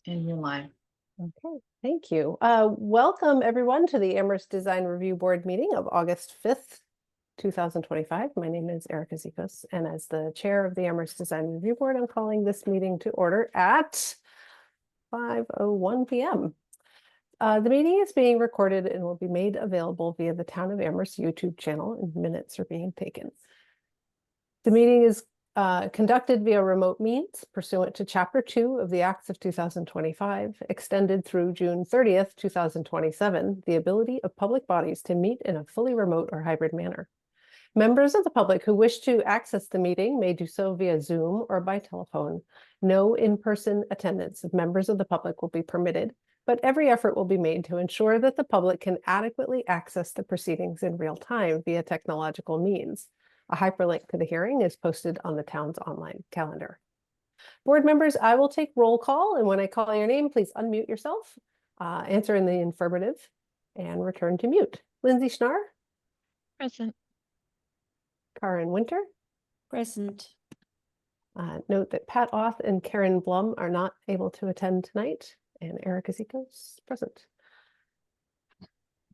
And you're live. Okay, thank you. Welcome everyone to the Amherst Design Review Board meeting of August 5th, 2025. My name is Erica Zikos, and as the chair of the Amherst Design Review Board, I'm calling this meeting to order at 5:01 p.m. The meeting is being recorded and will be made available via the Town of Amherst YouTube channel, and minutes are being taken. The meeting is conducted via remote means pursuant to Chapter 2 of the Acts of 2025, extended through June 30th, 2027, the ability of public bodies to meet in a fully remote or hybrid manner. Members of the public who wish to access the meeting may do so via Zoom or by telephone. No in-person attendance of members of the public will be permitted, but every effort will be made to ensure that the public can adequately access the proceedings in real time via technological means. A hyperlink to the hearing is posted on the town's online calendar. Board members, I will take roll call, and when I call your name, please unmute yourself, answer in the affirmative, and return to mute. Lindsay Schnarr? Present. Karen Winter? Present. Note that Pat Auth and Karen Blum are not able to attend tonight, and Erica Zikos present.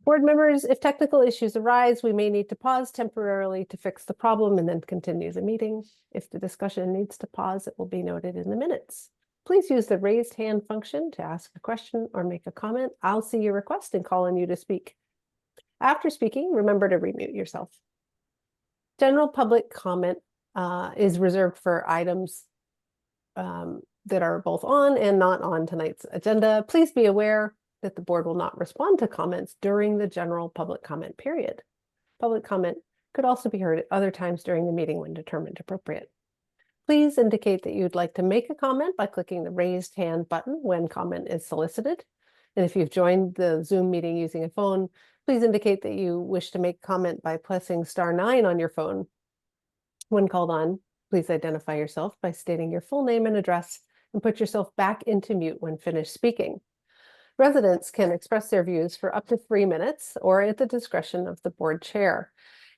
Board members, if technical issues arise, we may need to pause temporarily to fix the problem and then continue the meeting. If the discussion needs to pause, it will be noted in the minutes. Please use the raised hand function to ask a question or make a comment. I'll see your request and call on you to speak. After speaking, remember to remute yourself. General public comment is reserved for items that are both on and not on tonight's agenda. Please be aware that the board will not respond to comments during the general public comment period. Public comment could also be heard at other times during the meeting when determined appropriate. Please indicate that you'd like to make a comment by clicking the raised hand button when comment is solicited. And if you've joined the Zoom meeting using a phone, please indicate that you wish to make comment by pressing *9 on your phone. When called on, please identify yourself by stating your full name and address and put yourself back into mute when finished speaking. Residents can express their views for up to 3 minutes or at the discretion of the board chair.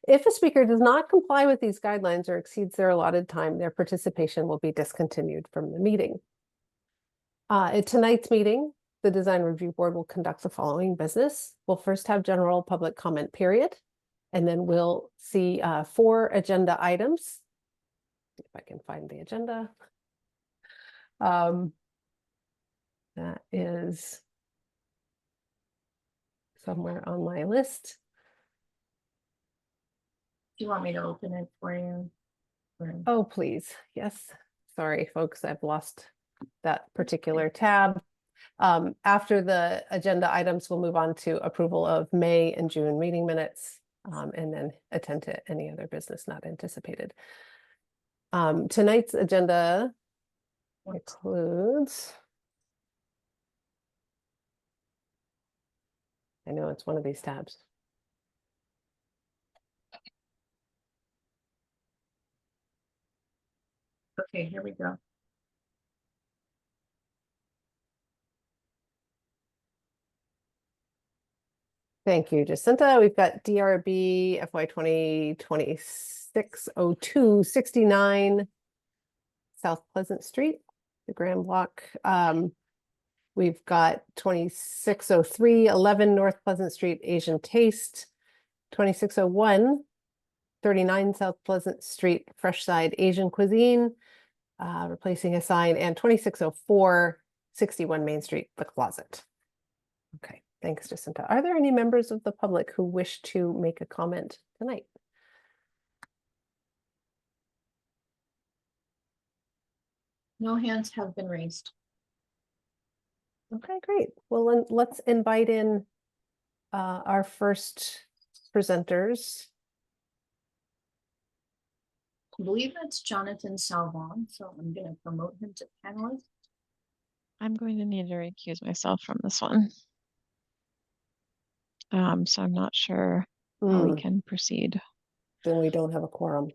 If a speaker does not comply with these guidelines or exceeds their allotted time, their participation will be discontinued from the meeting. At tonight's meeting, the Design Review Board will conduct the following business. We'll first have general public comment period, and then we'll see 4 agenda items. If I can find the agenda. That is somewhere on my list. Do you want me to open it for you? Oh, please. Yes. Sorry, folks, I've lost that particular tab. After the agenda items, we'll move on to approval of May and June meeting minutes, and then attend to any other business not anticipated. Tonight's agenda includes, I know it's one of these tabs. Okay, here we go. Thank you, Jacinta. We've got DRB FY 2026-02 69 South Pleasant Street, the Grand Block. We've got 2603 11 North Pleasant Street, Asian Taste, 2601 39 South Pleasant Street, Fresh Side Asian Cuisine, replacing a sign, and 2604 61 Main Street, The Closet. Okay, thanks, Jacinta. Are there any members of the public who wish to make a comment tonight? No hands have been raised. Okay, great. Well, then let's invite in our first presenters. I believe that's Jonathan Salvon, so I'm going to promote him to panelist. I'm going to need to recuse myself from this one. So I'm not sure how we can proceed. Then we don't have a quorum.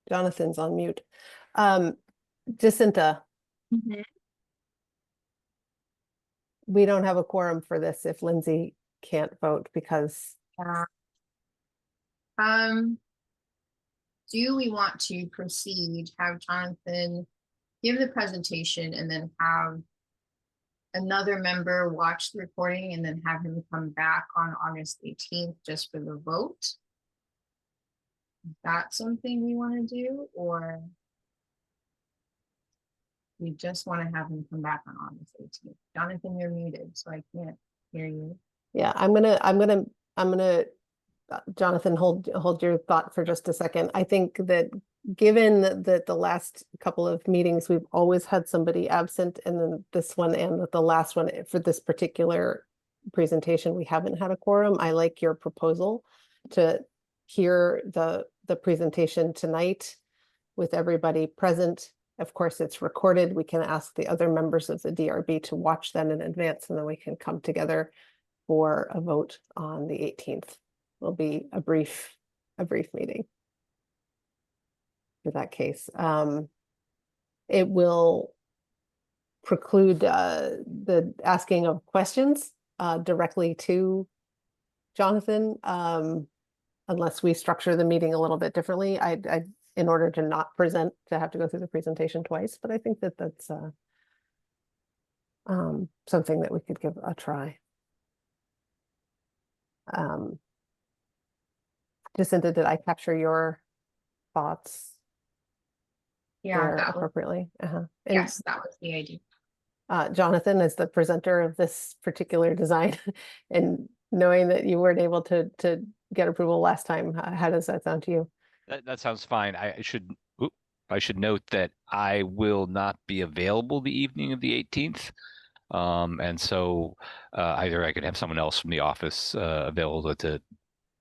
Jonathan's on mute. Jacinta, we don't have a quorum for this if Lindsay can't vote because do we want to proceed, have Jonathan give the presentation and then have another member watch the recording and then have him come back on August 18th just for the vote? Is that something we want to do, or we just want to have him come back on August 18th? Jonathan, you're muted, so I can't hear you. Yeah, Jonathan, hold your thought for just a second. I think that given that the last couple of meetings, we've always had somebody absent, and then this one and the last one for this particular presentation, we haven't had a quorum. I like your proposal to hear the presentation tonight with everybody present. Of course, it's recorded. We can ask the other members of the DRB to watch that in advance, and then we can come together for a vote on the 18th. Will be a brief meeting. For that case, it will preclude the asking of questions directly to Jonathan, unless we structure the meeting a little bit differently. In order to not to have to go through the presentation twice, but I think that that's something that we could give a try. Jacinta, did I capture your thoughts? Yeah, there that was, appropriately? And, yes, that was the idea. Jonathan, as the presenter of this particular design, and knowing that you weren't able to get approval last time, how does that sound to you? That sounds fine. I should note that I will not be available the evening of the 18th. And so either I could have someone else from the office available to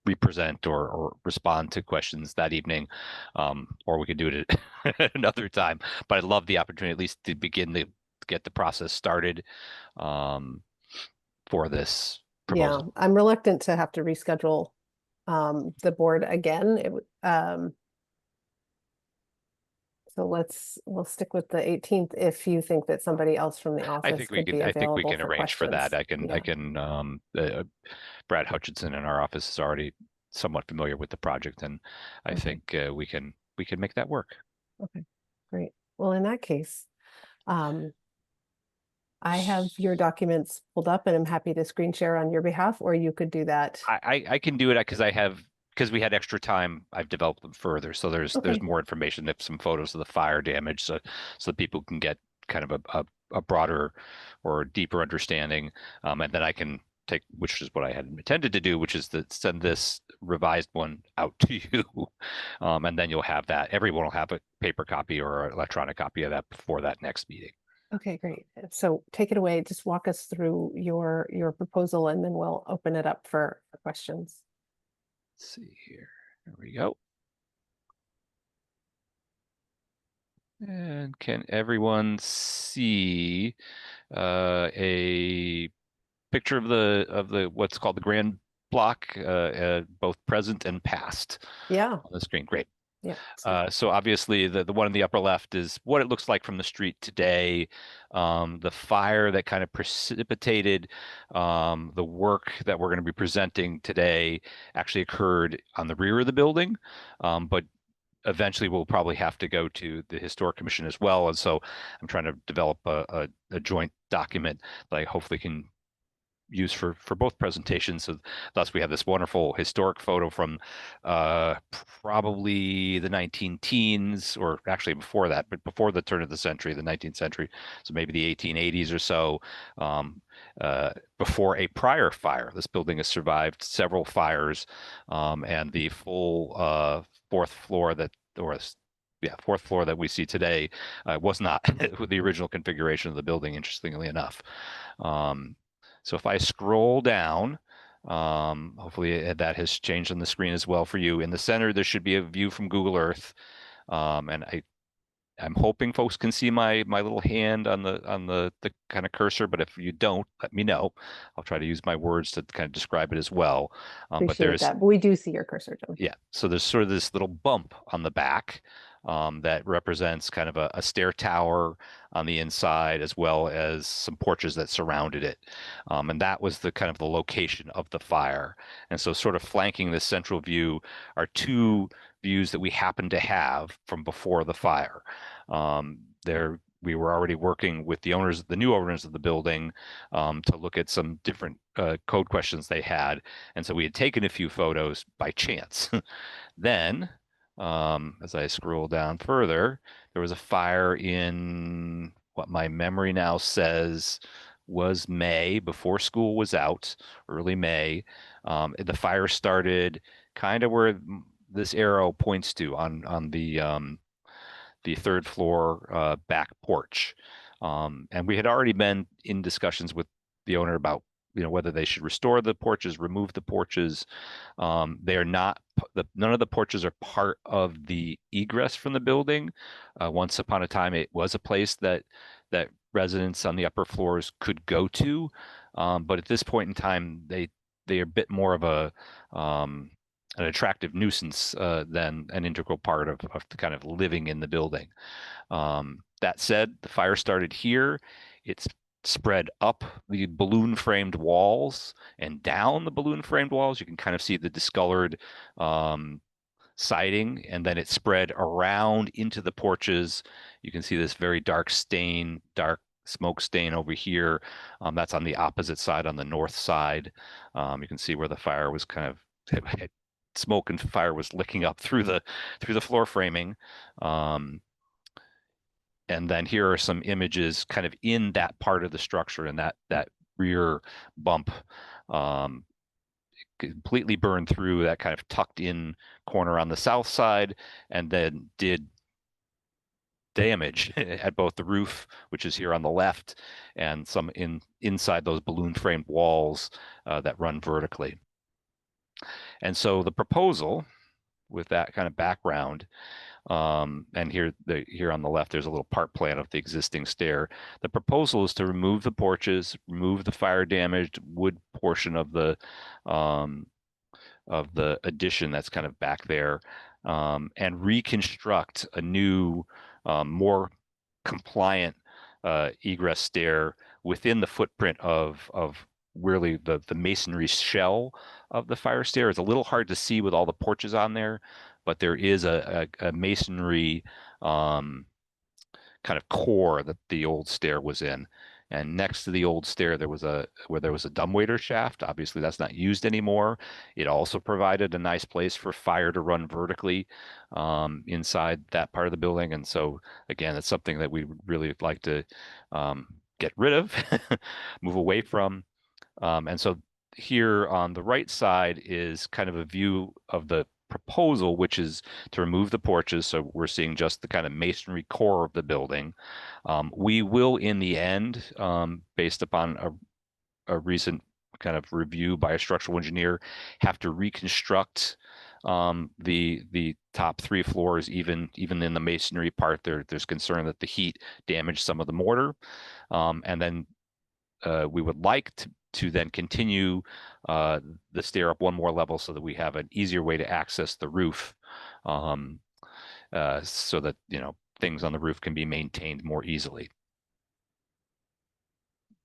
represent or respond to questions that evening, or we could do it at another time. But I'd love the opportunity at least to begin to get the process started for this proposal. Yeah, I'm reluctant to have to reschedule the board again. It would so we'll stick with the 18th if you think that somebody else from the office I think we can arrange for that. I can Brad Hutchinson in our office is already somewhat familiar with the project, and I think we can make that work. Okay, great. Well, in that case, I have your documents pulled up and I'm happy to screen share on your behalf, or you could do that. I can do it because we had extra time. I've developed them further, so there's more information. There's some photos of the fire damage, so people can get kind of a broader or deeper understanding, and then I can take, which is what I had intended to do, which is to send this revised one out to you, and then you'll have that. Everyone will have a paper copy or an electronic copy of that before that next meeting. Okay, great. So take it away. Just walk us through your proposal, and then we'll open it up for questions. Let's see here. There we go. And can everyone see a picture of the what's called the grand block, both present and past? Yeah. On the screen. Great. Yeah. So obviously the one in the upper left is what it looks like from the street today. The fire that kind of precipitated the work that we're going to be presenting today actually occurred on the rear of the building, but eventually we'll probably have to go to the Historic Commission as well. And so I'm trying to develop a joint document that I hopefully can use for both presentations. So thus we have this wonderful historic photo from probably the 19-teens, or actually before that, but before the turn of the century, the 19th century. So maybe the 1880s or so, before a prior fire. This building has survived several fires, and the full fourth floor that we see today was not the original configuration of the building, interestingly enough. So if I scroll down, hopefully that has changed on the screen as well for you. In the center, there should be a view from Google Earth, and I'm hoping folks can see my little hand on the kind of cursor. But if you don't, let me know. I'll try to use my words to kind of describe it as well. But there's that. But we do see your cursor, John. Yeah. So there's sort of this little bump on the back that represents kind of a stair tower on the inside, as well as some porches that surrounded it. And that was the kind of the location of the fire. And so sort of flanking this central view are two views that we happen to have from before the fire. We were already working with the owners, the new owners of the building, to look at some different code questions they had. And so we had taken a few photos by chance. Then, as I scroll down further, there was a fire in what my memory now says was May, before school was out, early May. The fire started kind of where this arrow points to on the third floor back porch. And we had already been in discussions with the owner about whether they should restore the porches, remove the porches. They are not, none of the porches are part of the egress from the building. Once upon a time, it was a place that residents on the upper floors could go to. But at this point in time, they are a bit more of an attractive nuisance than an integral part of the kind of living in the building. That said, the fire started here. It's spread up the balloon framed walls and down the balloon framed walls. You can kind of see the discolored siding, and then it spread around into the porches. You can see this very dark stain, dark smoke stain over here. That's on the opposite side, on the north side. You can see where the fire was kind of smoke and fire was licking up through the floor framing. And then here are some images kind of in that part of the structure, and that rear bump completely burned through that kind of tucked in corner on the south side, and then did damage at both the roof, which is here on the left, and some inside those balloon framed walls that run vertically. And so the proposal, with that kind of background, and here on the left, there's a little part plan of the existing stair. The proposal is to remove the porches, remove the fire damaged wood portion of the addition that's kind of back there, and reconstruct a new, more compliant egress stair within the footprint of really the masonry shell of the fire stair. It's a little hard to see with all the porches on there, but there is a masonry kind of core that the old stair was in. And next to the old stair, there was a dumbwaiter shaft. Obviously, that's not used anymore. It also provided a nice place for fire to run vertically inside that part of the building. And so, again, it's something that we would really like to get rid of, move away from. And so here on the right side is kind of a view of the proposal, which is to remove the porches. So we're seeing just the kind of masonry core of the building. We will, in the end, based upon a recent kind of review by a structural engineer, have to reconstruct the top 3 floors. Even in the masonry part, there's concern that the heat damaged some of the mortar. And then we would like to then continue the stair up one more level so that we have an easier way to access the roof, so that things on the roof can be maintained more easily.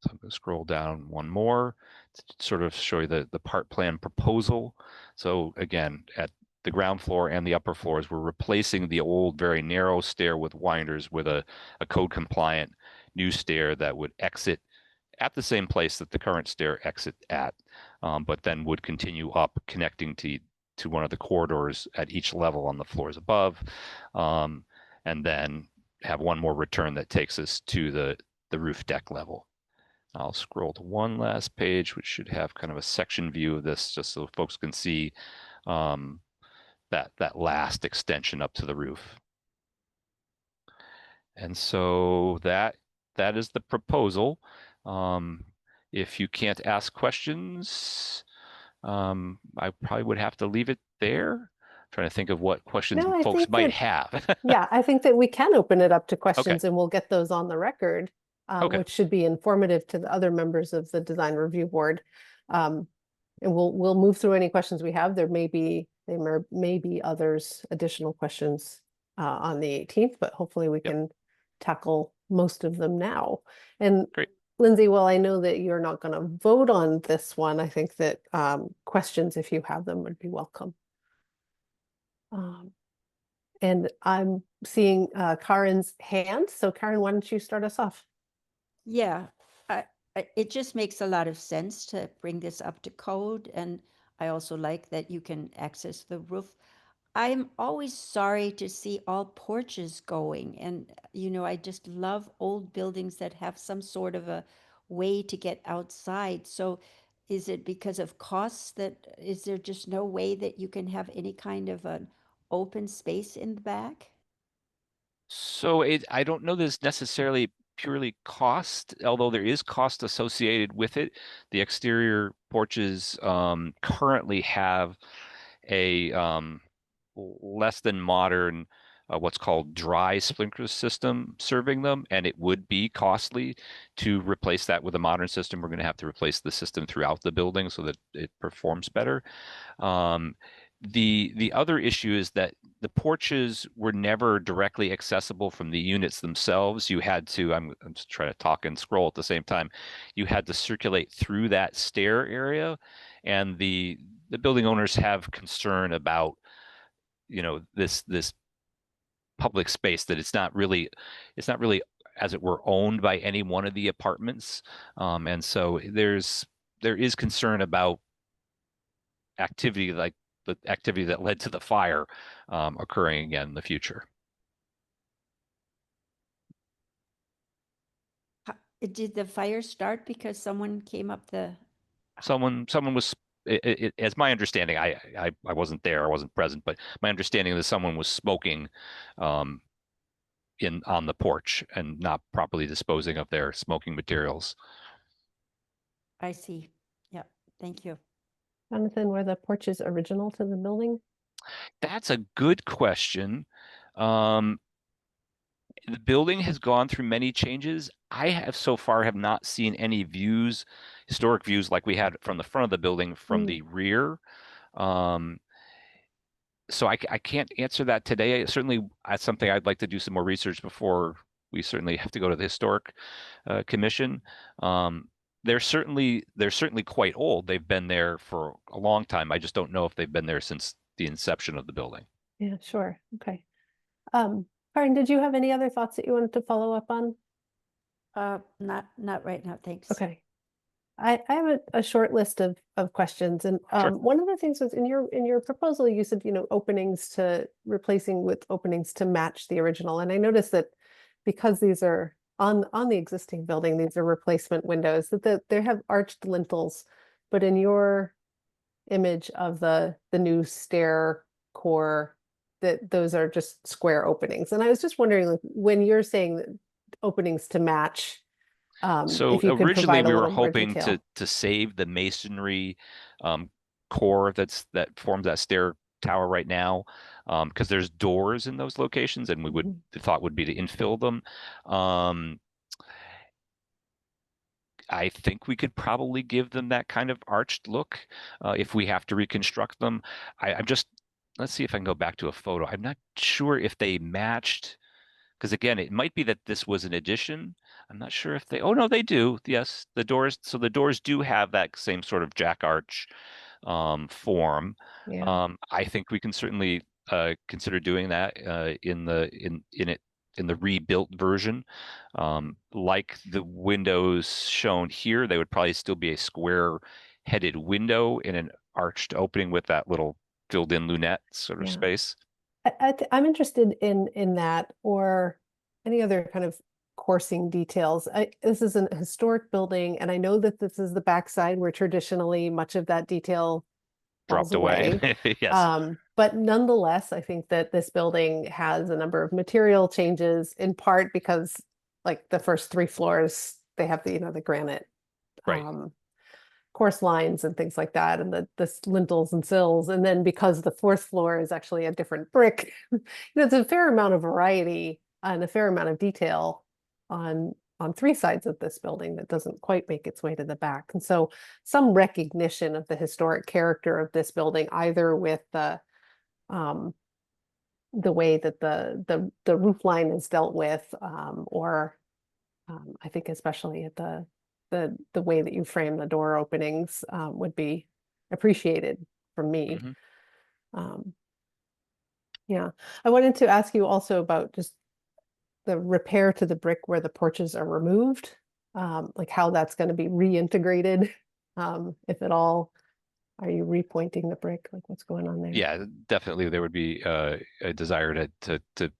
So I'm going to scroll down one more to sort of show you the part plan proposal. So again, at the ground floor and the upper floors, we're replacing the old very narrow stair with winders with a code compliant new stair that would exit at the same place that the current stair exit at, but then would continue up, connecting to one of the corridors at each level on the floors above, and then have one more return that takes us to the roof deck level. I'll scroll to one last page, which should have kind of a section view of this, just so folks can see that last extension up to the roof. And so that is the proposal. If you can't ask questions, I probably would have to leave it there. I'm trying to think of what questions No, I folks think might that- have. Yeah, I think that we can open it up to questions and we'll get those on the record, Okay. which should be informative to the other members of the design review board. And we'll move through any questions we have. There may be others, additional questions on the 18th, but hopefully we can tackle most of them now. And Great. Lindsay, well, I know that you're not going to vote on this one. I think that questions, if you have them, would be welcome. And I'm seeing Karen's hand. So Karen, why don't you start us off? Yeah, it just makes a lot of sense to bring this up to code, and I also like that you can access the roof. I'm always sorry to see all porches going, and I just love old buildings that have some sort of a way to get outside. So is it because of costs is there just no way that you can have any kind of an open space in the back? So I don't know this necessarily purely cost, although there is cost associated with it. The exterior porches currently have a less than modern what's called dry sprinkler system serving them, and it would be costly to replace that with a modern system. We're going to have to replace the system throughout the building so that it performs better. The other issue is that the porches were never directly accessible from the units themselves. You had to, I'm just trying to talk and scroll at the same time. You had to circulate through that stair area, and the building owners have concern about, this public space, that it's not really as it were owned by any one of the apartments. And so there is concern about activity like the activity that led to the fire occurring again in the future. Did the fire start because someone came up the? Someone was, as my understanding, I wasn't there, I wasn't present, but my understanding is someone was smoking on the porch and not properly disposing of their smoking materials. I see. Yeah, thank you. Jonathan, were the porches original to the building? That's a good question. The building has gone through many changes. I have so far have not seen any historic views like we had from the front of the building from the rear. So I can't answer that today. Certainly, that's something I'd like to do some more research before we certainly have to go to the historic commission. They're certainly quite old. They've been there for a long time. I just don't know if they've been there since the inception of the building. Yeah, sure. Okay. Karen, did you have any other thoughts that you wanted to follow up on? Not right now, thanks. Okay. I have a short list of questions, and Sure. one of the things was in your proposal, you said, openings to replacing with openings to match the original. And I noticed that because these are on the existing building, these are replacement windows, that they have arched lintels, but in your image of the new stair core, that those are just square openings. And I was just wondering, like, when you're saying that openings to match, So if you could originally provide a we were little more hoping detail. to save the masonry core that forms that stair tower right now, because there's doors in those locations, and the thought would be to infill them. I think we could probably give them that kind of arched look if we have to reconstruct them. Let's see if I can go back to a photo. I'm not sure if they matched, because again, it might be that this was an addition. I'm not sure if oh no, they do. Yes, the doors. So the doors do have that same sort of jack arch form. Yeah. I think we can certainly consider doing that in the rebuilt version. Like the windows shown here, they would probably still be a square-headed window in an arched opening with that little filled-in lunette sort of Yeah. space. I'm interested in that, or any other kind of coursing details. This is an historic building, and I know that this is the backside where traditionally much of that detail falls Dropped away. Yes. But nonetheless, I think that this building has a number of material changes, in part because, like, the first 3 floors, they have the granite Right. course lines and things like that, and the lintels and sills. And then because the 4th floor is actually a different brick, it's a fair amount of variety and a fair amount of detail on 3 sides of this building that doesn't quite make its way to the back. And so some recognition of the historic character of this building, either with the way that the roof line is dealt with, or I think especially at the way that you frame the door openings, would be appreciated from me. Mhm. Yeah, I wanted to ask you also about just the repair to the brick where the porches are removed, like how that's going to be reintegrated, if at all. Are you repointing the brick? Like what's going on there? Yeah, definitely there would be a desire to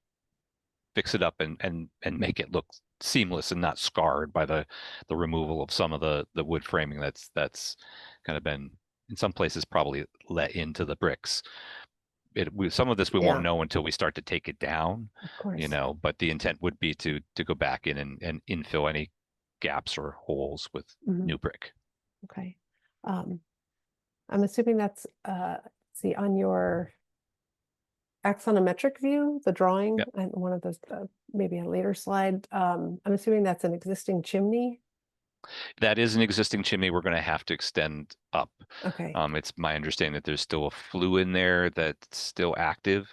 fix it up and make it look seamless and not scarred by the removal of some of the wood framing that's kind of been in some places probably let into the bricks. Some of this we Yeah. won't know until we start to take it down, Of course. but the intent would be to go back in and infill any gaps or holes with Mhm. new brick. Okay. I'm assuming that's, see, on your axonometric view, the drawing, Yep. and one of those, maybe a later slide, I'm assuming that's an existing chimney. That is an existing chimney. We're going to have to extend up. Okay. It's my understanding that there's still a flue in there that's still active.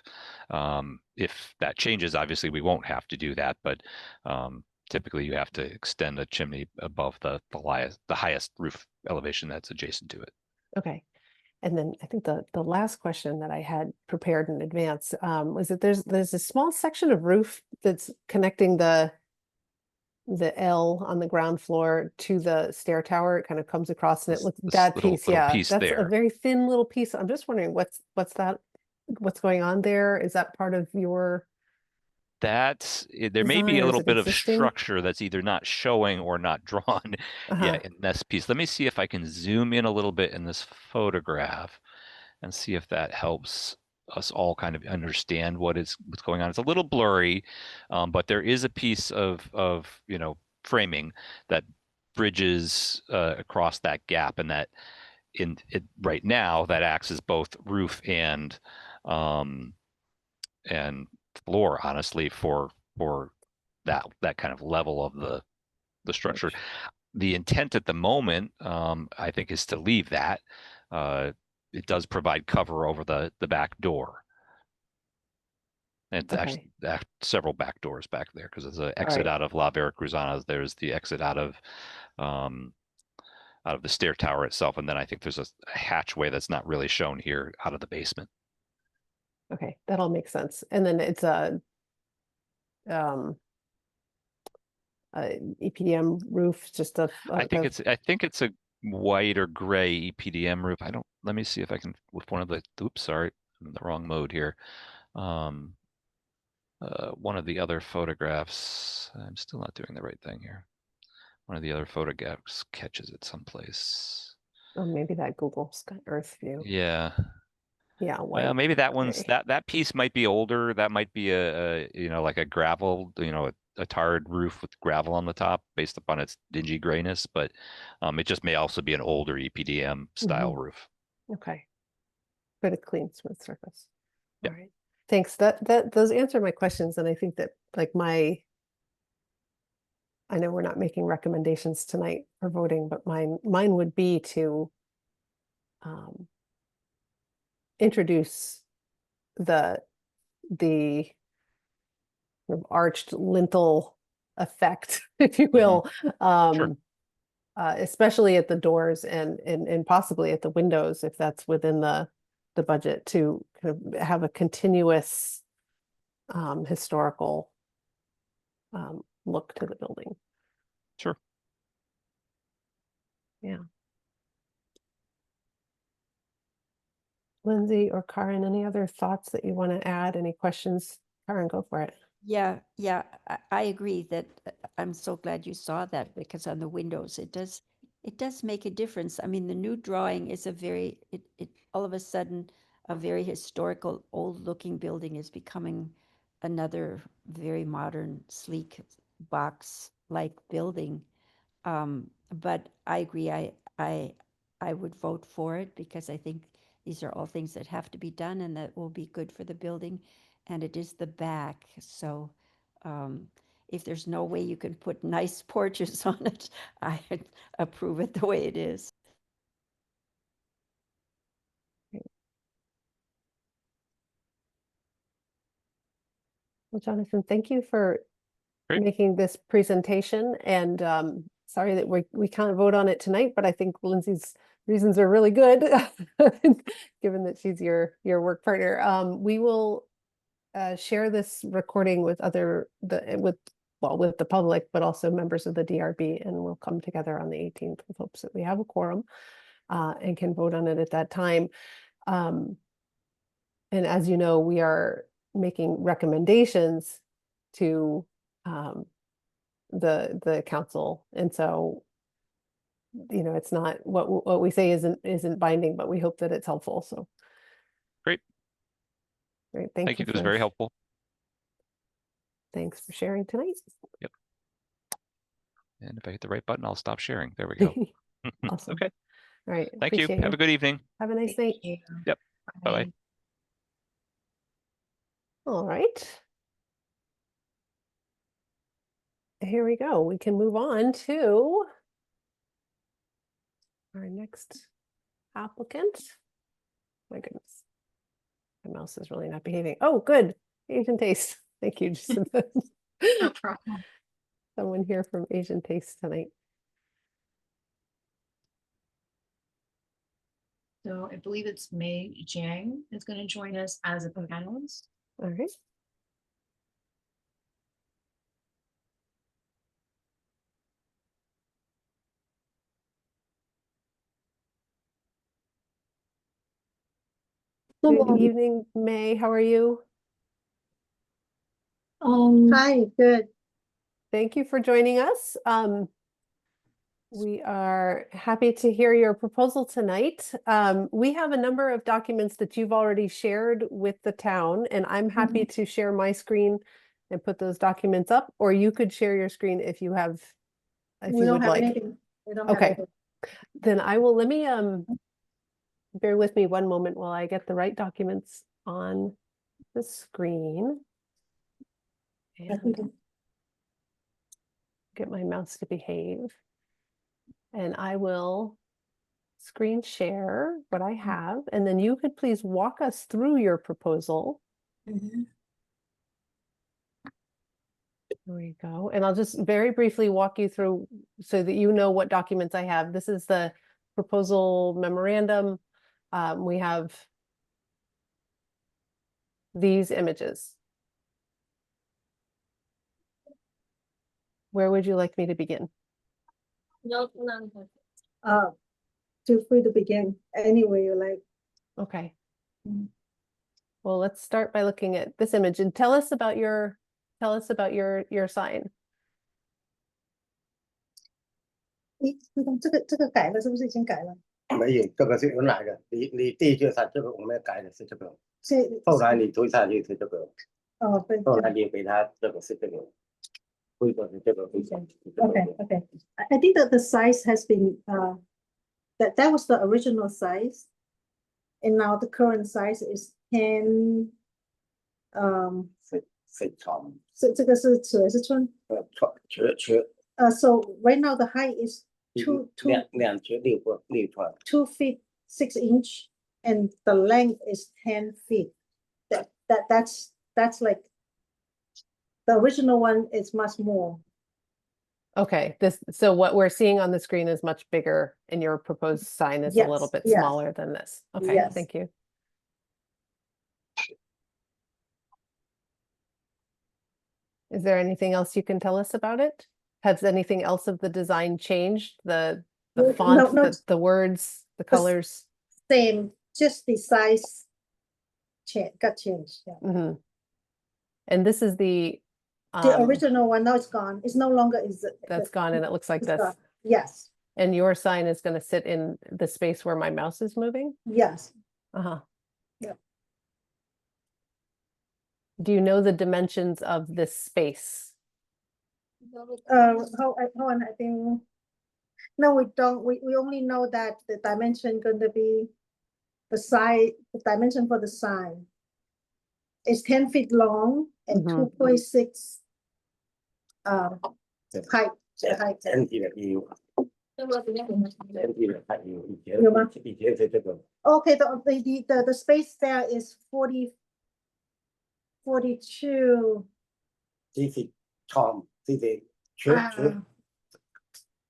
If that changes, obviously we won't have to do that, but typically you have to extend a chimney above the highest roof elevation that's adjacent to it. Okay. And then I think the last question that I had prepared in advance, was that there's a small section of roof that's connecting the L on the ground floor to the stair tower. It kind of comes across and it looks, This that little piece, yeah, piece that's a there. very thin little piece. I'm just wondering what's going on there? Is that part of your, There may be design, a or is little it bit of existing? structure that's either not showing or not drawn Uh-huh. in this piece. Let me see if I can zoom in a little bit in this photograph and see if that helps us all kind of understand what's going on. It's a little blurry, but there is a piece of framing that bridges across that gap, and that in it right now that acts as both roof um, and floor, honestly, for that kind of level of the structure. The intent at the moment, I think, is to leave that. It does provide cover over the back door. And it's actually Okay. several back doors back there because there's an All exit right. out of La Veracruzana. There's the exit out of the stair tower itself, and then I think there's a hatchway that's not really shown here out of the basement. Okay, that all makes sense. And then it's um, a EPDM roof, just I think it's a white or gray EPDM roof. Let me see if I can with one of the, oops, sorry, I'm in the wrong mode here. One of the other photographs, I'm still not doing the right thing here. One of the other photographs catches it someplace. oh, maybe that Google Sky Earth view. Yeah. Yeah, Well, white. maybe that one's gray. that piece might be older. That might be a like a gravel, a tarred roof with gravel on the top based upon its dingy grayness, but it just may also be an older EPDM style Mhm. roof. Okay. But a clean, smooth surface. Yeah. All right. Thanks. Those answer my questions. And I think that like I know we're not making recommendations tonight for voting, but mine would be to introduce the sort of arched lintel effect, if you will, Sure. especially at the doors and possibly at the windows, if that's within the budget, to kind of have a continuous historical look to the building. Sure. Yeah. Lindsay or Karen, any other thoughts that you want to add? Any questions? Karen, go for it. Yeah, I agree that I'm so glad you saw that, because on the windows it does make a difference. I mean, the new drawing is it all of a sudden a very historical, old looking building is becoming another very modern, sleek box like building. But I agree, I would vote for it, because I think these are all things that have to be done and that will be good for the building. And it is the back, so if there's no way you can put nice porches on it, I approve it the way it is. Well, Jonathan, thank you for Great. making this presentation, and sorry that we can't vote on it tonight, but I think Lindsay's reasons are really good, given that she's your work partner. We will share this recording with with the public, but also members of the DRB, and we'll come together on the 18th with hopes that we have a quorum and can vote on it at that time. And as you know, we are making recommendations to the council, and so it's not what we say isn't binding, but we hope that it's helpful. So Great. Great, Thank you. It was very helpful. Thanks for sharing tonight. Yep. And if I hit the right button, I'll stop sharing. There we go. Awesome. Okay. All right. Thank you. appreciate Have a good evening. Have a nice Thank night. you. Yep. Bye-bye. Bye. All right. Here we go. We can move on to our next applicant. My goodness. My mouse is really not behaving. Oh, good. Asian Taste. Thank you, Jacinta. No problem. Someone here from Asian Taste tonight. So I believe it's Mei Jiang is going to join us as a panelist. All right. Good evening, May. How are you? Hi, good. Thank you for joining us. We are happy to hear your proposal tonight. We have a number of documents that you've already shared with the town, and I'm happy to share my screen and put those documents up, or you could share your screen if you have, if We you don't would have like. anything. We don't have Okay. anything. Then I will, let me, bear with me one moment while I get the right documents on the screen. And get my mouse to behave. And I will screen share what I have, and then you could please walk us through your proposal. Mhm. There we go. And I'll just very briefly walk you through so that you know what documents I have. This is the proposal memorandum. We have these images. Where would you like me to begin? No, feel free to begin anyway you like. Okay. Mm. Well, let's start by looking at this image and tell us about your sign. 这个改了，是不是已经改了？没有，这个是原来的。你第一句上这个我们改的是这个，是后来你推上去是这个，哦，对。后来你给他这个是这个，规格是这个非常。 Okay, okay. I think that the size has been that was the original size, and now the current size is 10. 是长，这个是尺还是寸？长缺So right now the height is 两缺6寸。 2 feet 6 inch, and the length is 10 feet. That's like the original one is much more. Okay, so what we're seeing on the screen is much bigger, and your proposed sign is a little Yes, bit yes. smaller than this. Okay, Yes. thank you. Is there anything else you can tell us about it? Has anything else of the design changed? The No, font, no. the words, the colors? Same, just the size got changed. Yeah. Mhm. And this is the The original one, now it's gone. It's no longer is. that's gone, and it looks like it's this. gone. Yes, And your sign is going to sit in the space where my mouse is moving? yes. Uh-huh. Yep. Do you know the dimensions of this space? Hold on, I think. No, we don't. We only know that the dimension going to be the dimension for the sign is 10 feet long and Mhm. 2.6 height. 整体的有，整体的还有以前有吗？以前是这个， Okay, the space there is 42. 这是长，这是缺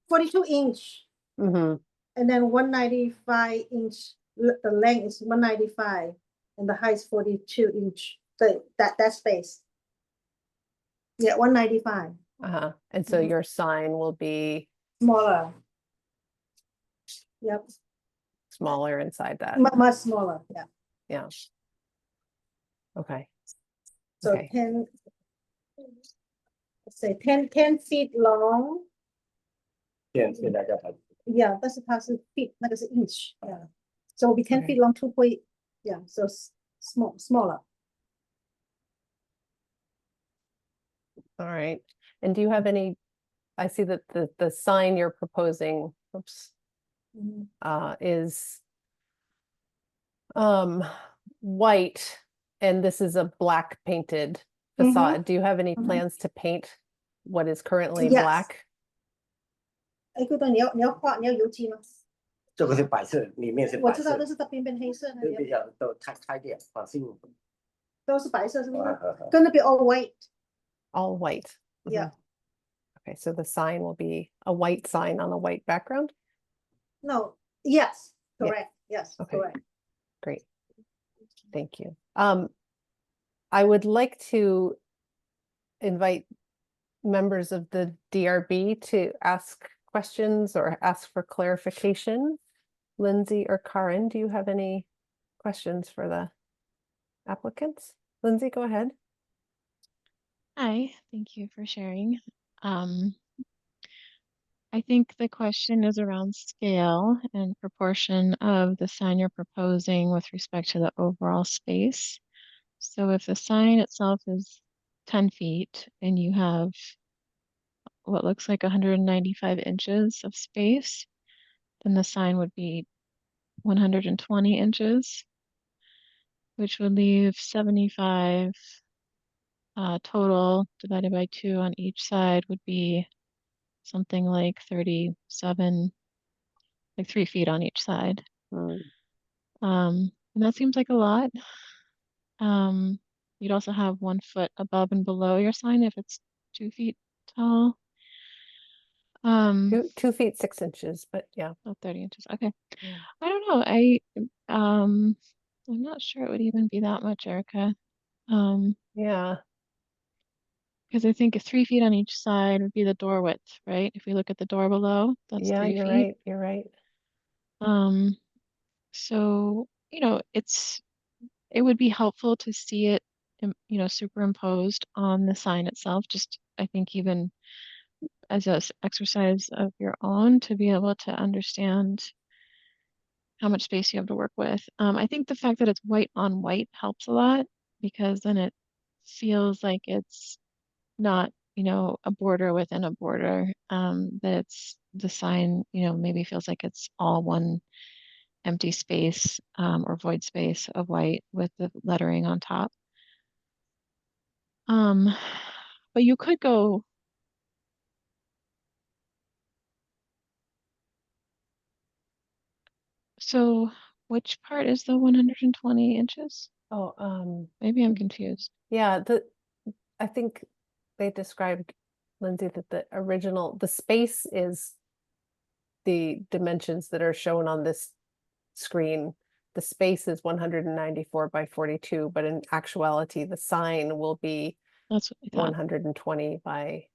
42 inch, Mhm. and then 195 inch. The length is 195, and the height is 42 inch. that space. Yeah, 195, And so Mhm. your sign will be smaller. Yep, smaller inside that. much smaller, yeah. Yeah. Okay. So Okay. 10, let's say 10 feet long. 现在叫它 Yeah, that's a feet, 那个是 inch, yeah. So it'll be 10 Okay. feet long, 2 point, yeah, so smaller. All right. And do you have any, I see that the sign you're proposing, oops, Mhm. is white, and this is a black painted Mhm. facade. Do you have any Mhm. plans to paint what is currently Yes. black? 哎，good，你要画，你要油漆吗？这个是白色，里面是白色我知道，，这是它边边黑色那里这比较都开点，放心。都是白色，是不是啊？Gonna be all white. All white. Yeah. Mhm. Okay, so the sign will be a white sign on a white background? No. Yes. Yeah. Correct. Yes. Okay. Correct. Great. Thank you. I would like to invite members of the DRB to ask questions or ask for clarification. Lindsay or Karen, do you have any questions for the applicants? Lindsay, go ahead. Hi, thank you for sharing. I think the question is around scale and proportion of the sign you're proposing with respect to the overall space. So if the sign itself is 10 feet and you have what looks like 195 inches of space, then the sign would be 120 inches, which would leave 75 total divided by 2 on each side would be something like 37, like 3 feet on each side. And that seems like a lot. You'd also have 1 foot above and below your sign if it's 2 feet tall. 2 feet 6 inches, but yeah. Oh, 30 inches. Okay. Yeah. I don't know. I'm not sure it would even be that much, Erica. Yeah. Because I think 3 feet on each side would be the door width, right? If we look at the door below, that's Yeah, 3 you're feet. right. You're right. So, it would be helpful to see it, superimposed on the sign itself. Just, I think, even as a exercise of your own to be able to understand how much space you have to work with. I think the fact that it's white on white helps a lot because then it feels like it's not, a border within a border. That it's the sign, maybe feels like it's all one empty space or void space of white with the lettering on top. But you could go. So which part is the 120 inches? Oh, Maybe I'm confused. yeah, I think they described, Lindsay, that the space is the dimensions that are shown on this screen. The space is 194 by 42, but in actuality, the sign will be That's what I thought. 120 by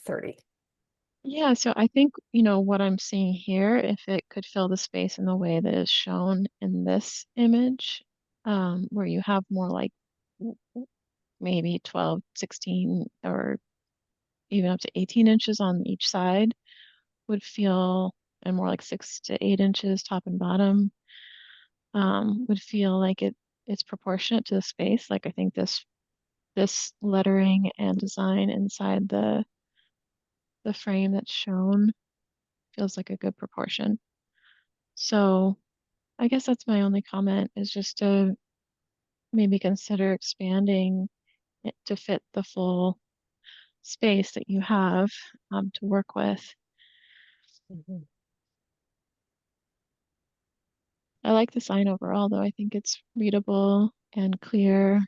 30. Yeah, so I think, what I'm seeing here, if it could fill the space in the way that is shown in this image, where you have more like maybe 12, 16, or even up to 18 inches on each side would feel, and more like 6 to 8 inches top and bottom, would feel like it's proportionate to the space. Like I think this lettering and design inside the frame that's shown feels like a good proportion. So I guess that's my only comment is just to maybe consider expanding it to fit the full space that you have to work with. Mhm. I like the sign overall, though. I think it's readable and clear.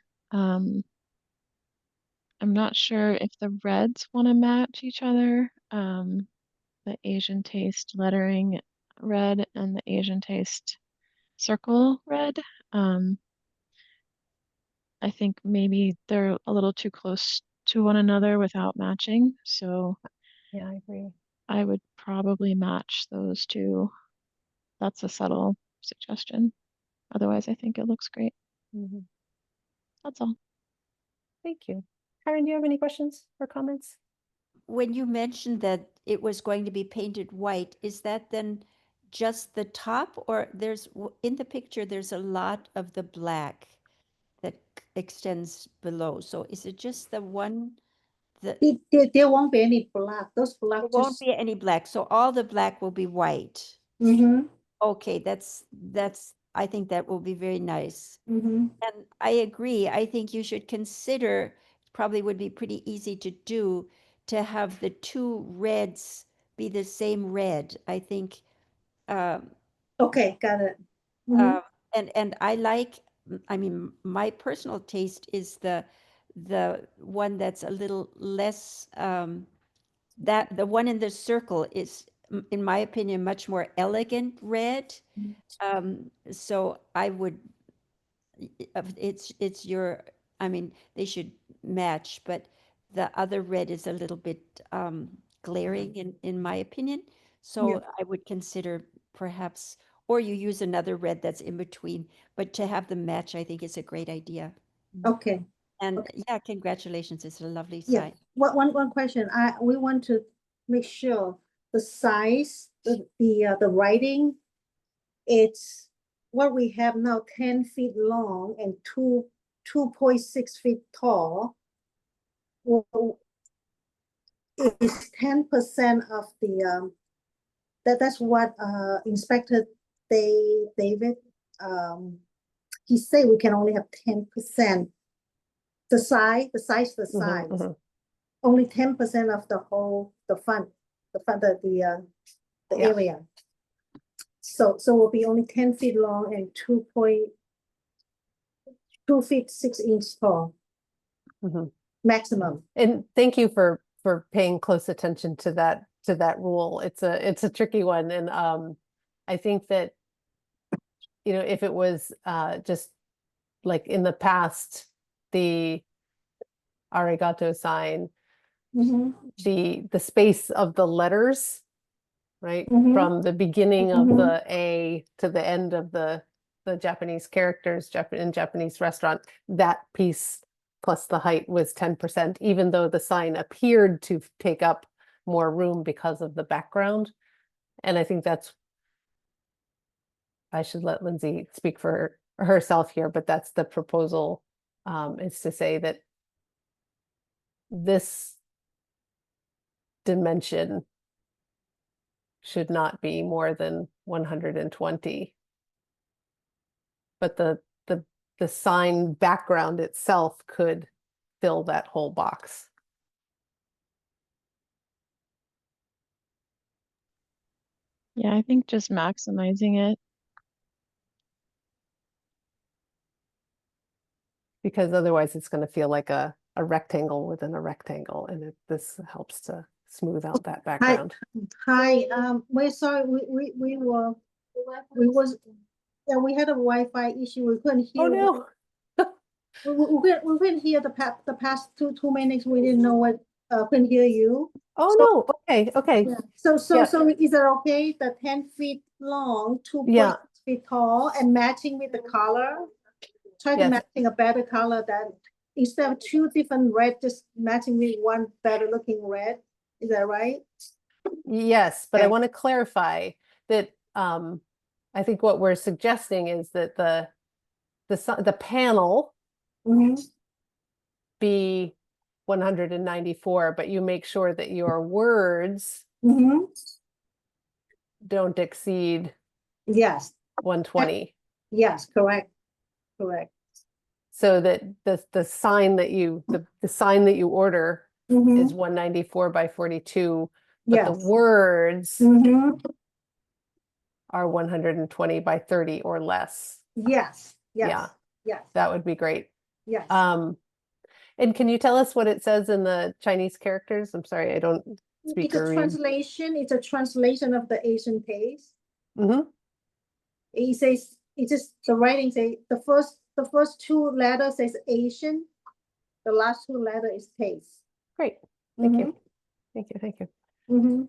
I'm not sure if the reds want to match each other. The Asian taste lettering red and the Asian taste circle red. I think maybe they're a little too close to one another without matching. So Yeah, I agree. I would probably match those two. That's a subtle suggestion. Otherwise, I think it looks great. Mhm. That's all. Thank you. Karen, do you have any questions or comments? When you mentioned that it was going to be painted white, is that then just the top, or in the picture, there's a lot of the black that extends below. So is it just the one that There won't be any black, those black there won't just. be any black? So all the black will be white. Mm-hmm, Okay, that's I think that will be very nice. mm-hmm, And I agree. I think you should consider, probably would be pretty easy to do, to have the two reds be the same red. I think, okay, got it. Mhm. and I like, I mean, my personal taste is the one that's a little less, that the one in the circle is, in my opinion, much more elegant red. So I would, it's your, I mean, they should match, but the other red is a little bit glaring in my opinion. So I would consider perhaps, or you use another red that's in between, but to have them match, I think is a great idea. Okay, And yeah, congratulations, it's a lovely yeah, sign. one question, we want to make sure the size, the writing, it's what we have now, 10 feet long and 2.6 feet tall. Well, is 10% of the, that's what Inspector David, he say we can only have 10%. The size, Mhm, mhm. only 10% of the whole, the Yeah. area. So will be only 10 feet long and 2 feet 6 inch tall, Mhm. maximum. And thank you for paying close attention to that rule. It's a tricky one, and I think that, you know, if it was just like in the past, the arigato sign, Mhm, the space of the letters, right, Mhm. from the beginning of Mhm. the A to the end of the Japanese characters, in Japanese restaurant, that piece plus the height was 10%, even though the sign appeared to take up more room because of the background. And I think I should let Lindsay speak for herself here, but that's the proposal, is to say that this dimension should not be more than 120. But the sign background itself could fill that whole box. Yeah, I think just maximizing it. Because otherwise it's going to feel like a rectangle within a rectangle, and this helps to smooth out that background. Hi, we're sorry, we was, yeah, we had a Wi-Fi issue, we couldn't Oh hear. no. We couldn't hear the past two minutes, we didn't know what, couldn't hear you. Oh So- no. Okay. Yeah. So Yeah. is that okay, the 10 feet long, 2.6 Yeah. feet tall, and matching with the color? Try to Yes. matching a better color than, instead of two different red, just matching with one better looking red, is that right? Yes, but I Okay. want to clarify that I think what we're suggesting is that the panel Mhm. be 194, but you make sure that your words Mhm. don't exceed Yes, 120. yes, correct. So that the sign that you the sign that you order Mhm. is 194 by 42, but the Yes. words Mhm. are 120 by 30 or less. Yes, Yeah. yes, That would be great. yes. And can you tell us what it says in the Chinese characters? I'm sorry, I don't speak It's a Korean. translation, it's a translation of the Asian taste. Mhm. It says, it just, the writing say, the first the first two letters is Asian. The last two letter is taste. Great, thank you. Thank you, thank you. Mm-hmm.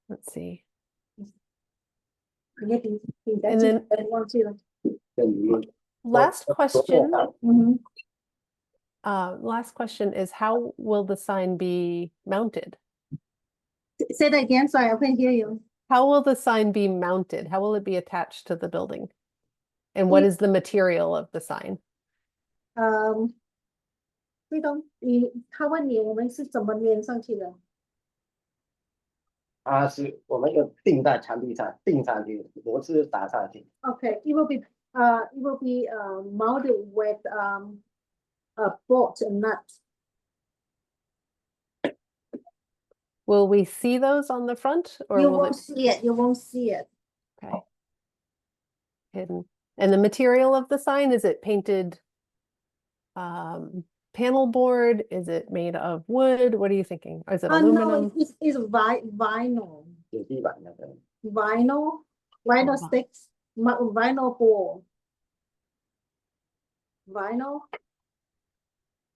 Let's see. And then- Last question, last question is how will the sign be mounted? Say that again, sorry, I couldn't hear you. How will the sign be mounted? How will it be attached to the building? And what is the material of the sign? 不懂他问你我们是怎么粘上去的？它是我们有钉在墙壁上，钉上去，螺丝打上去。 Okay, it will be mounted with a bolt and nut. Will we see those on the front or You will won't it see it. You won't see it. okay. Hidden? And the material of the sign, is it painted panel board? Is it made of wood? What are you thinking? Or is it No, aluminum? it's vinyl. 有地板那个。 Vinyl vi- sticks, vinyl board. Vinyl.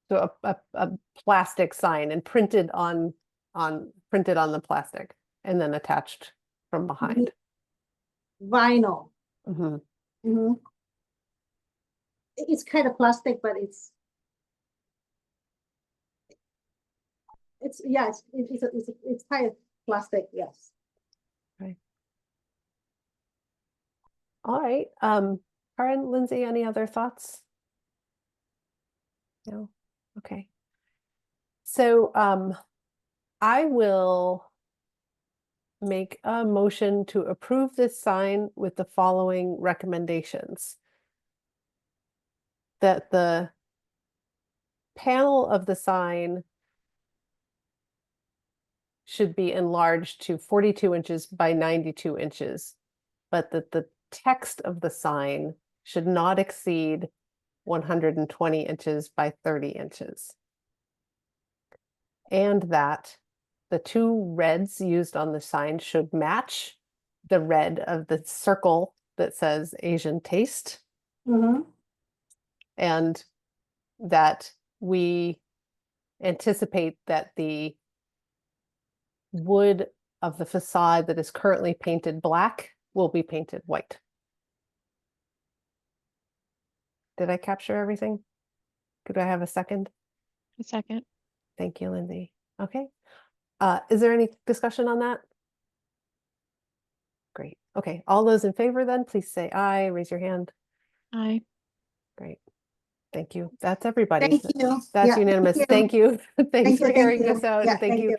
So a plastic sign and printed on the plastic and then attached from behind. Vinyl. Mhm. It's kind of plastic, but it's kind of plastic, yes. All right. Karen, Lindsay, any other thoughts? No? Okay. So I will make a motion to approve this sign with the following recommendations. That the panel of the sign should be enlarged to 42 inches by 92 inches, but that the text of the sign should not exceed 120 inches by 30 inches. And that the two reds used on the sign should match the red of the circle that says Asian taste, and that we anticipate that the wood of the facade that is currently painted black will be painted white. Did I capture everything? Could I have a second? A second. Thank you, Lindsay. Okay. Is there any discussion on that? Great. Okay. All those in favor then, please say aye, raise your hand. Aye. Great. Thank you. That's everybody. Thank you. That's Yeah, unanimous. Thank you. Thanks for hearing you. this out Yeah, and thank you.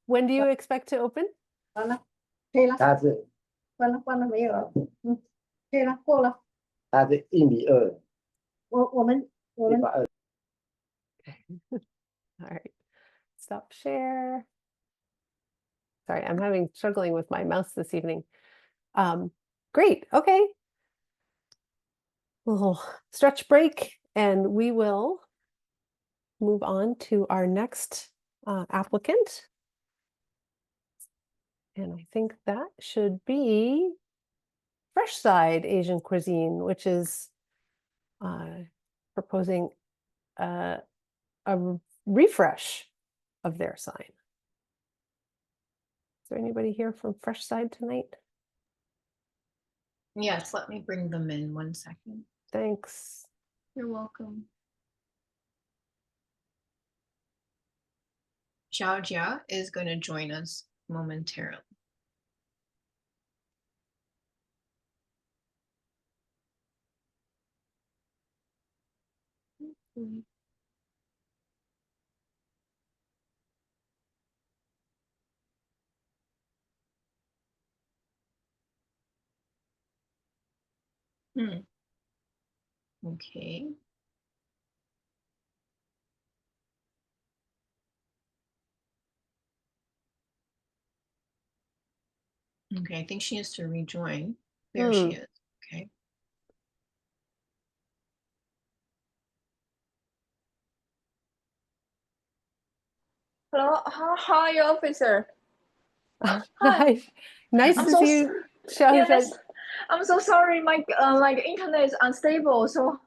When do you expect to open? 完了，可以了，它是关了没有了，可以了，过了，它是1.2米，我们120。 All right. Stop share. Sorry, I'm struggling with my mouse this evening. Great. Okay. Little stretch break and we will move on to our next applicant. And I think that should be Freshside Asian Cuisine, which is proposing a refresh of their sign. Is there anybody here from Freshside tonight? Yes, let me bring them in 1 second. Thanks. You're welcome. Xiao Jia is going to join us momentarily. Okay. Okay, I think she has to rejoin. There she is. Okay. Hello, how are you, officer? Hi. Nice I'm to so see you, Xiao Yeah, Zhen. I'm so sorry. My like internet is unstable. So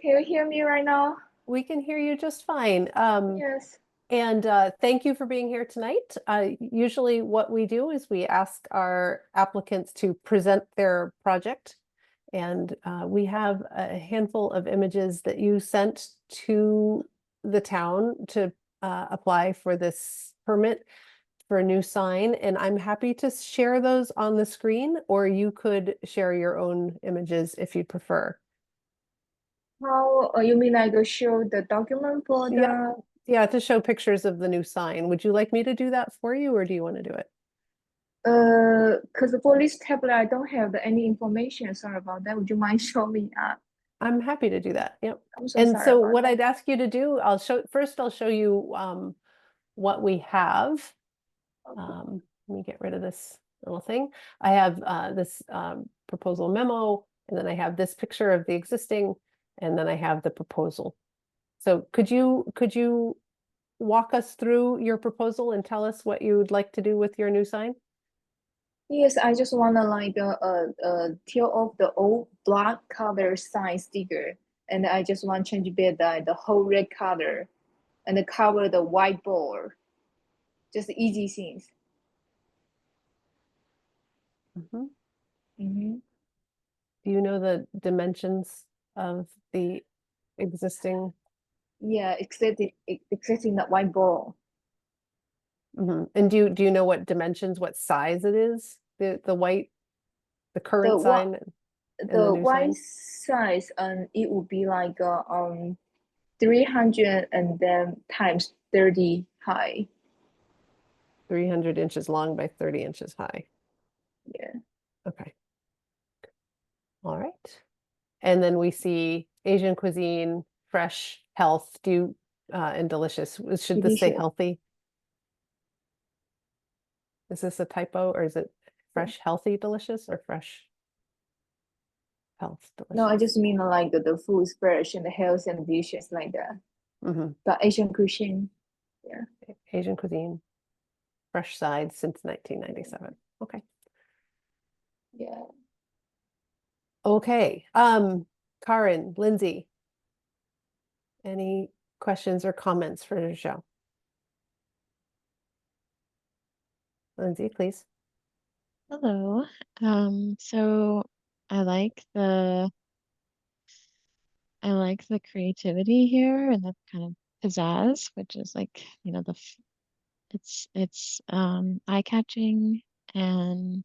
can you hear me right now? We can hear you just fine. Yes. And thank you for being here tonight. Usually what we do is we ask our applicants to present their project. And we have a handful of images that you sent to the town to apply for this permit for a new sign. And I'm happy to share those on the screen, or you could share your own images if you prefer. How you mean like show the document for the? Yeah. Yeah, to show pictures of the new sign. Would you like me to do that for you, or do you want to do it? Because for this tablet I don't have any information. Sorry about that. Would you mind showing me? I'm happy to do that. Yep. I'm so And sorry so about what that. I'd ask you to do, I'll show you what we have. Let me get rid of this little thing. I have this proposal memo, and then I have this picture of the existing, and then I have the proposal. So could you walk us through your proposal and tell us what you would like to do with your new sign? Yes, I just wanna like tear off the old black color sign sticker, and I just want change a bit the whole red color, and cover the white board. Just easy things. Mhm. Mm-hmm. Do you know the dimensions of the existing? Yeah, excepting the white board. Mhm. And do you know what dimensions, what size it is? The white, the current The sign and the the new white sign? size it would be like 300 and then times 30 high. 300 inches long by 30 inches high. Yeah. Okay. All right. And then we see Asian cuisine, fresh, health, and delicious. Should this say Delicious. healthy? Is this a typo, or is it fresh, healthy, delicious, or fresh, health, No, I just delicious? mean like the food is fresh and the health and delicious like that. Mhm. The Asian cuisine. Yeah. Asian cuisine, fresh side since 1997. Okay. Yeah. Okay. Karen, Lindsay, any questions or comments for the show? Lindsay, please. Hello. So I like the creativity here and the kind of pizzazz, which is like, it's eye-catching and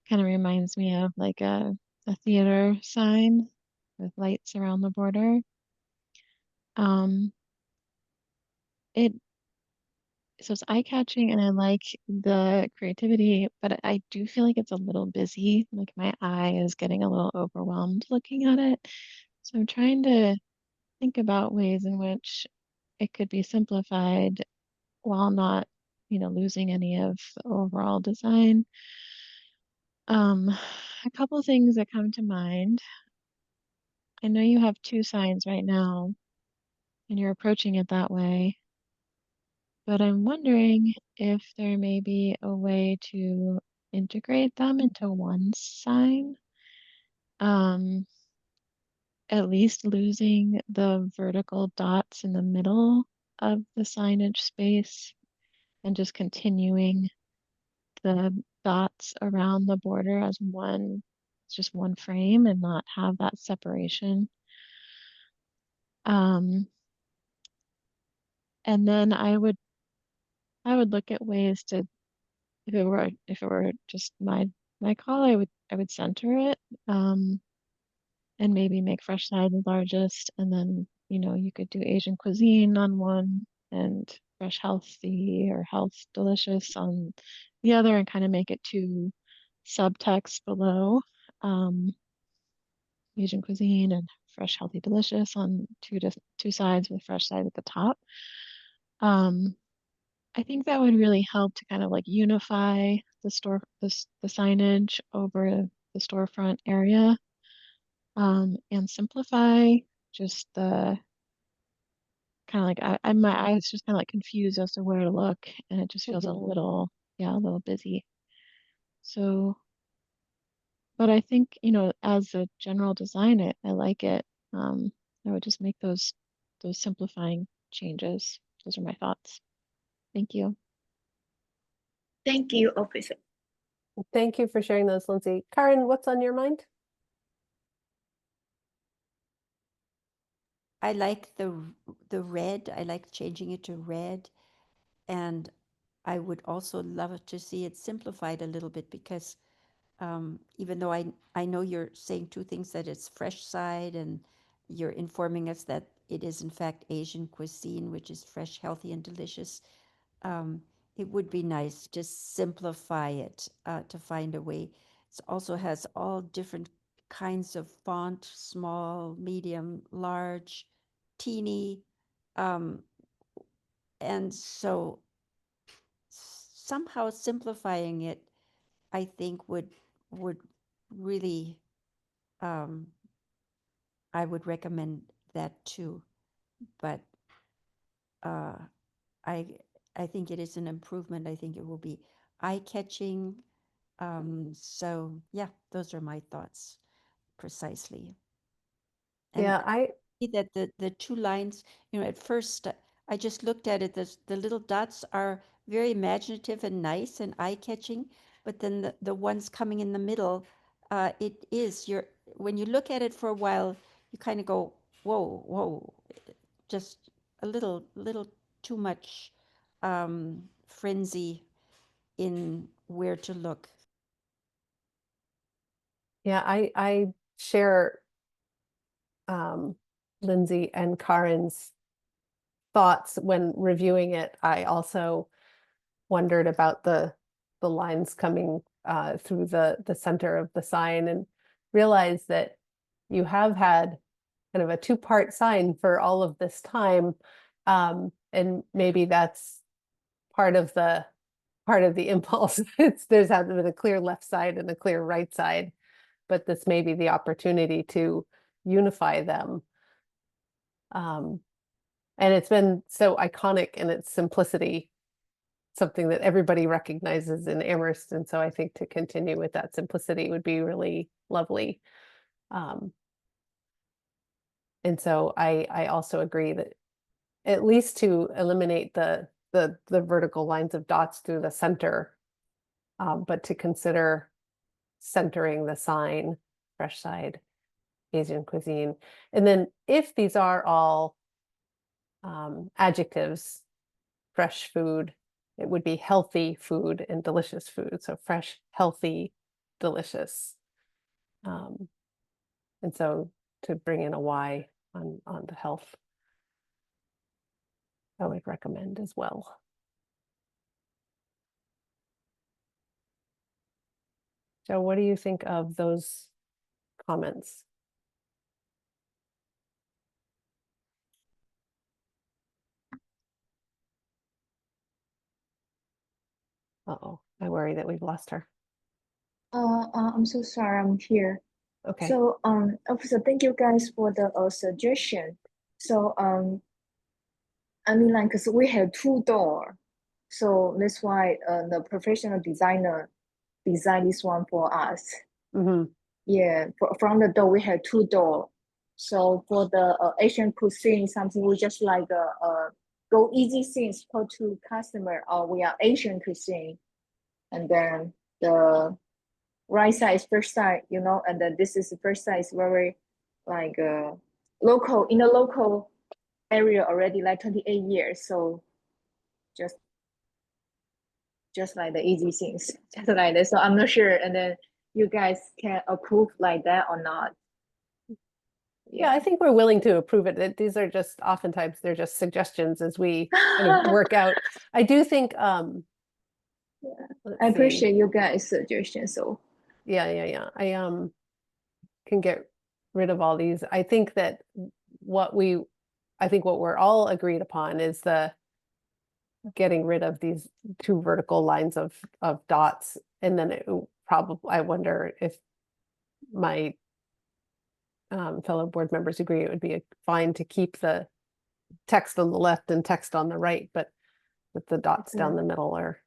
kind of reminds me of like a theater sign with lights around the border. Um, it so it's eye-catching and I like the creativity, but I do feel like it's a little busy. Like my eye is getting a little overwhelmed looking at it. So I'm trying to think about ways in which it could be simplified while not, losing any of the overall design. A couple things that come to mind. I know you have two signs right now and you're approaching it that way, but I'm wondering if there may be a way to integrate them into one sign. Um, at least losing the vertical dots in the middle of the signage space and just continuing the dots around the border as just one frame and not have that separation. Um, and then I would look at ways to, if it were just my call, I would center it, and maybe make fresh side the largest, and then, you could do Asian cuisine on one and fresh healthy or health delicious on the other and kind of make it two subtext below. Asian cuisine and fresh healthy delicious on two sides with fresh side at the top. Um, I think that would really help to kind of like unify the signage over the storefront area, and simplify just the kind of like my eyes just kind of like confused as to where to look, and it just feels a little, yeah, a little busy. So But I think, you know, as a general design, I like it. I would just make those simplifying changes. Those are my thoughts. Thank you. Thank you, Officer. Thank you for sharing those, Lindsay. Karen, what's on your mind? I like the red. I like changing it to red. And I would also love to see it simplified a little bit because even though I know you're saying two things, that it's fresh side and you're informing us that it is in fact Asian cuisine, which is fresh, healthy, and delicious. It would be nice to simplify it, to find a way. It also has all different kinds of font, small, medium, large, teeny. And so somehow simplifying it, I think would really, I would recommend that too. But I think it is an improvement. I think it will be eye-catching. So yeah, those are my thoughts precisely. And Yeah, I see that the two lines, you know, at first I just looked at it, the little dots are very imaginative and nice and eye-catching, but then the ones coming in the middle, it is when you look at it for a while, you kind of go, whoa, whoa, just a little too much frenzy in where to look. Yeah, I share Lindsay and Karen's thoughts when reviewing it. I also wondered about the lines coming through the center of the sign and realized that you have had kind of a two-part sign for all of this time. And maybe that's part of the impulse. There's had been a clear left side and a clear right side, but this may be the opportunity to unify them. And it's been so iconic in its simplicity, something that everybody recognizes in Amherst. And so I think to continue with that simplicity would be really lovely. And so I also agree that at least to eliminate the vertical lines of dots through the center, but to consider centering the sign, fresh side, Asian cuisine. And then if these are all adjectives, fresh food, it would be healthy food and delicious food. So fresh, healthy, delicious. And so to bring in a Y on the health, I would recommend as well. So what do you think of those comments? Uh-oh, I worry that we've lost her. I'm so sorry, I'm here. Okay. So, officer, thank you guys for the suggestion. So, I mean, like, cause we have two door, so that's why the professional designer designed this one for us. Mm-hmm. Yeah, from the door we have two door. So for the Asian cuisine, something we just like go easy things for to customer. We are Asian cuisine, and then the right side is first side, you know, and then this is the first side is very like local in the local area already like 28 years. So just like the easy things, just like that. So I'm not sure, and then you guys can approve like that or not. Yeah, I think we're willing to approve it. These are just oftentimes they're just suggestions as we kind of work out. I do think let's I see. appreciate you guys' suggestion. So Yeah. I can get rid of all these. I think that what we're all agreed upon is the getting rid of these two vertical lines of dots. And then it probably, I wonder if my fellow board members agree, it would be fine to keep the text on the left and text on the right, but with the dots down the middle are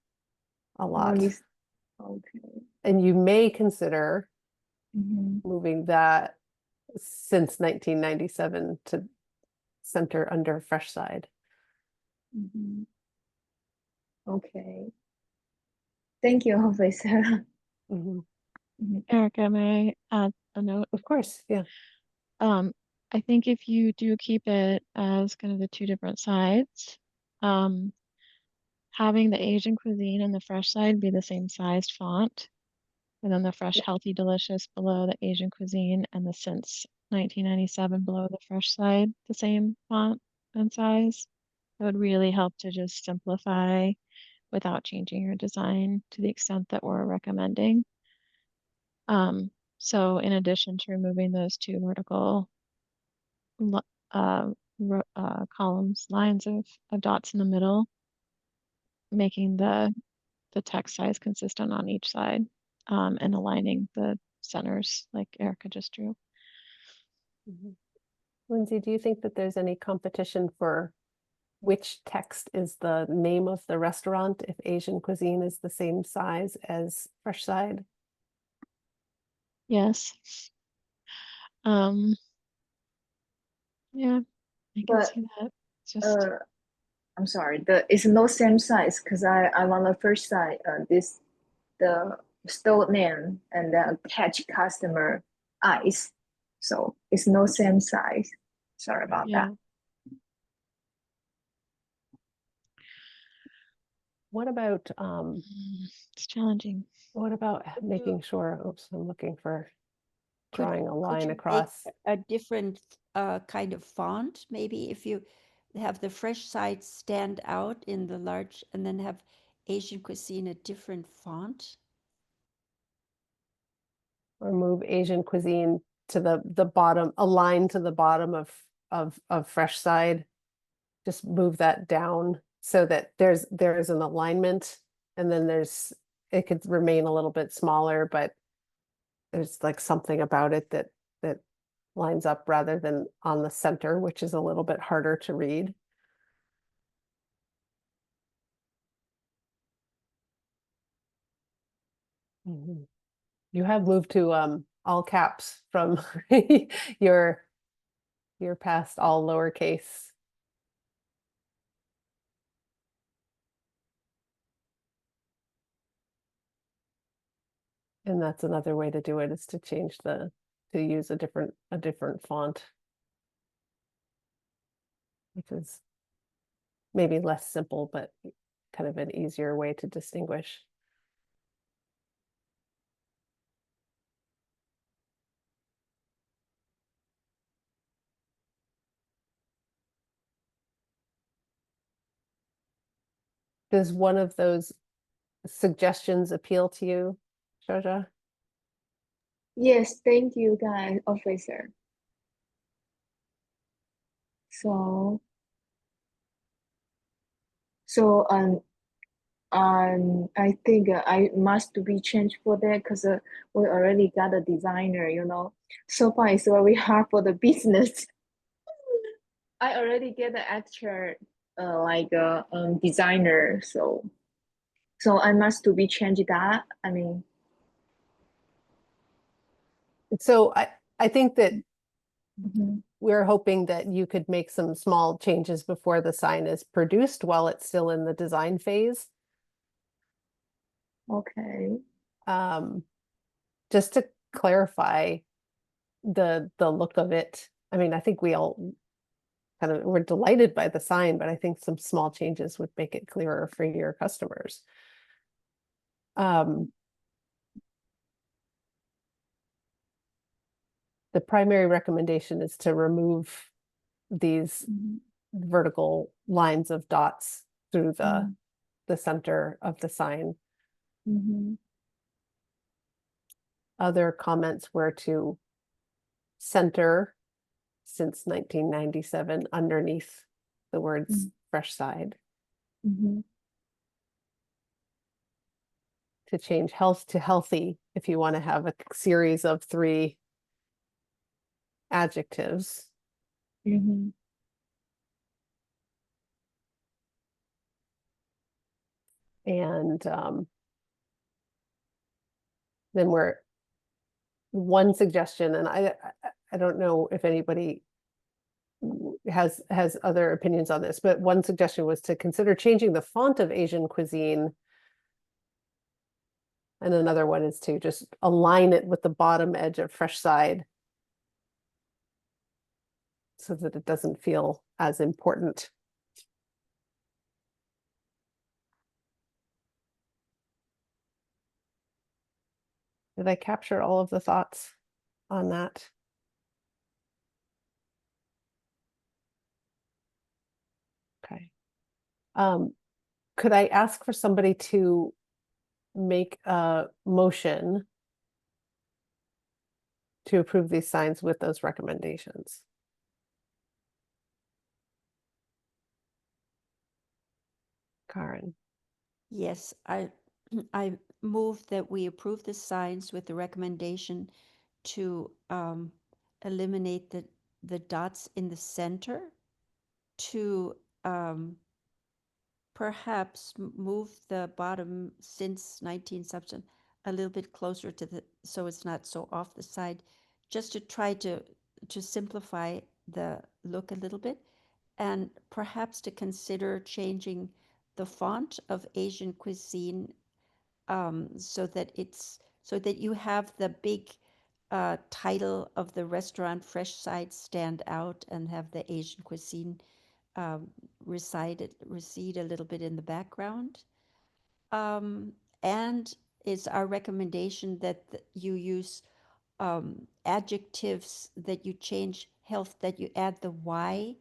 a lot. okay. And you may consider Mhm. moving that since 1997 to center under fresh side. Mhm. Okay. Thank you, Professor. Mhm. Erica, may I add a note? Of course, yeah. I think if you do keep it as kind of the two different sides, having the Asian cuisine and the fresh side be the same sized font, and then the fresh, healthy, delicious below the Asian cuisine, and the since 1997 below the fresh side, the same font and size. That would really help to just simplify without changing your design to the extent that we're recommending. So in addition to removing those two vertical columns, lines of dots in the middle, making the text size consistent on each side, and aligning the centers like Erica just drew. Mhm. Lindsay, do you think that there's any competition for which text is the name of the restaurant if Asian cuisine is the same size as fresh side? Yes. Yeah, I can But see that. It's just I'm sorry, it's no same size because I want the first side, the store name and then catch customer eyes. So it's no same size. Sorry about yeah. that. What about It's challenging. making sure, oops, I'm looking for Could- drawing a could line you make across. a different kind of font, maybe if you have the fresh side stand out in the large and then have Asian cuisine a different font? Or move Asian cuisine to the bottom, align to the bottom of fresh side. Just move that down so that there's an alignment, and then it could remain a little bit smaller, but there's like something about it that lines up rather than on the center, which is a little bit harder to read. Mhm. You have moved to all caps from your past all lowercase. And that's another way to do it, is to change to use a different font, which is maybe less simple, but kind of an easier way to distinguish. Does one of those suggestions appeal to you, Shasha? Yes, thank you, guys, officer. So, so I think I must be changed for that because we already got a designer, you know. So far, it's very hard for the business. I already get the extra designer, so I must to be changed that. I mean, So I think that mhm. we're hoping that you could make some small changes before the sign is produced while it's still in the design phase. Okay. Just to clarify the look of it. I mean, I think we all we're delighted by the sign, but I think some small changes would make it clearer for your customers. The primary recommendation is to remove these Mhm. vertical lines of dots through Mhm. the center of the sign. Mhm. Other comments were to center since 1997 underneath the words fresh side, Mhm. to change health to healthy if you want to have a series of 3 adjectives. Mhm. And then one suggestion, and I don't know if anybody has other opinions on this, but one suggestion was to consider changing the font of Asian cuisine. And another one is to just align it with the bottom edge of Fresh Side so that it doesn't feel as important. Did I capture all of the thoughts on that? Okay. Could I ask for somebody to make a motion to approve these signs with those recommendations? Karen, Yes, I move that we approve the signs with the recommendation to eliminate the dots in the center, to perhaps move the bottom since 19 something a little bit closer to the, so it's not so off the side, just to try to simplify the look a little bit, and perhaps to consider changing the font of Asian cuisine so that you have the big title of the restaurant Fresh Side stand out and have the Asian cuisine recede a little bit in the background. And it's our recommendation that you use adjectives, that you change health, that you add the Y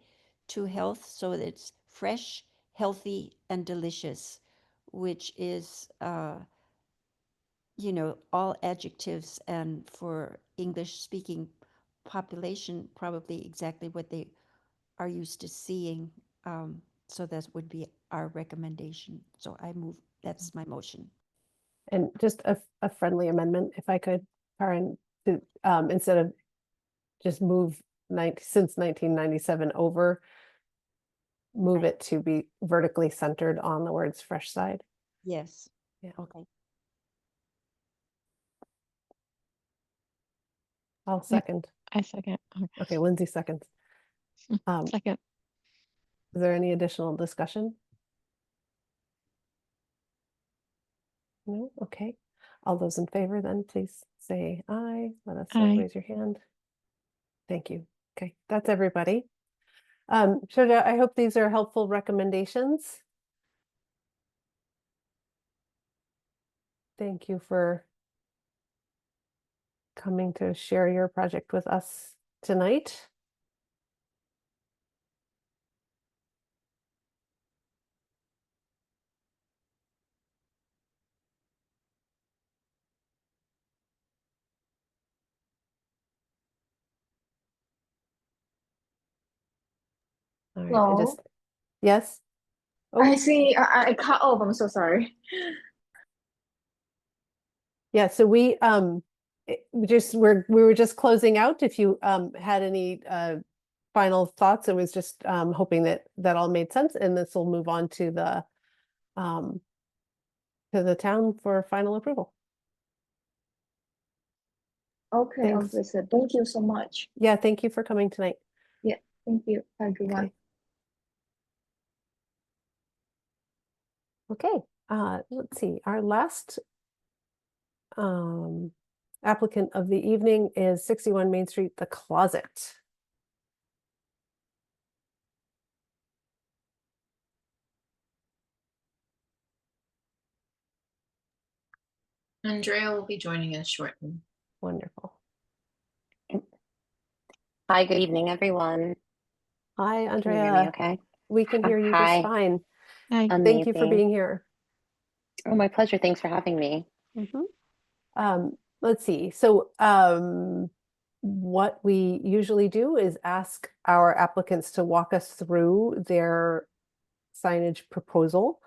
to health so that it's fresh, healthy, and delicious, which is all adjectives, and for English speaking population, probably exactly what they are used to seeing. So that would be our recommendation. So I move, that's my motion. and just a friendly amendment, if I could, Karen, to instead of just move since 1997 over, move it to be vertically centered on the words Fresh Side. Yes. Yeah. Okay. I'll second. I second. Okay, Lindsay seconds. Is Second. there any additional discussion? No? Okay. All those in favor then please say aye. Let us know, Aye. raise your hand. Thank you. Okay, that's everybody. Shreya, I hope these are helpful recommendations. Thank you for coming to share your project with us tonight. All right, I just, Hello? yes? Oh, I see. I cut off. I'm so sorry. yeah, so we were just closing out. If you had any final thoughts, it was just hoping that all made sense, and this will move on to the town for final approval. Okay, Thanks. officer. Thank you so much. Yeah, thank you for coming tonight. Yeah, thank you. Have a good one. Okay, let's see, our last applicant of the evening is 61 Main Street, The Closet. Andrea will be joining us shortly. Wonderful. Hi, good evening, everyone. Hi, Can you hear me Andrea. okay? We can hear you just Hi. fine. Aye. Thank you for Amazing. being here. Oh, my pleasure. Thanks for having me. Let's see. So what we usually do is ask our applicants to walk us through their signage proposal.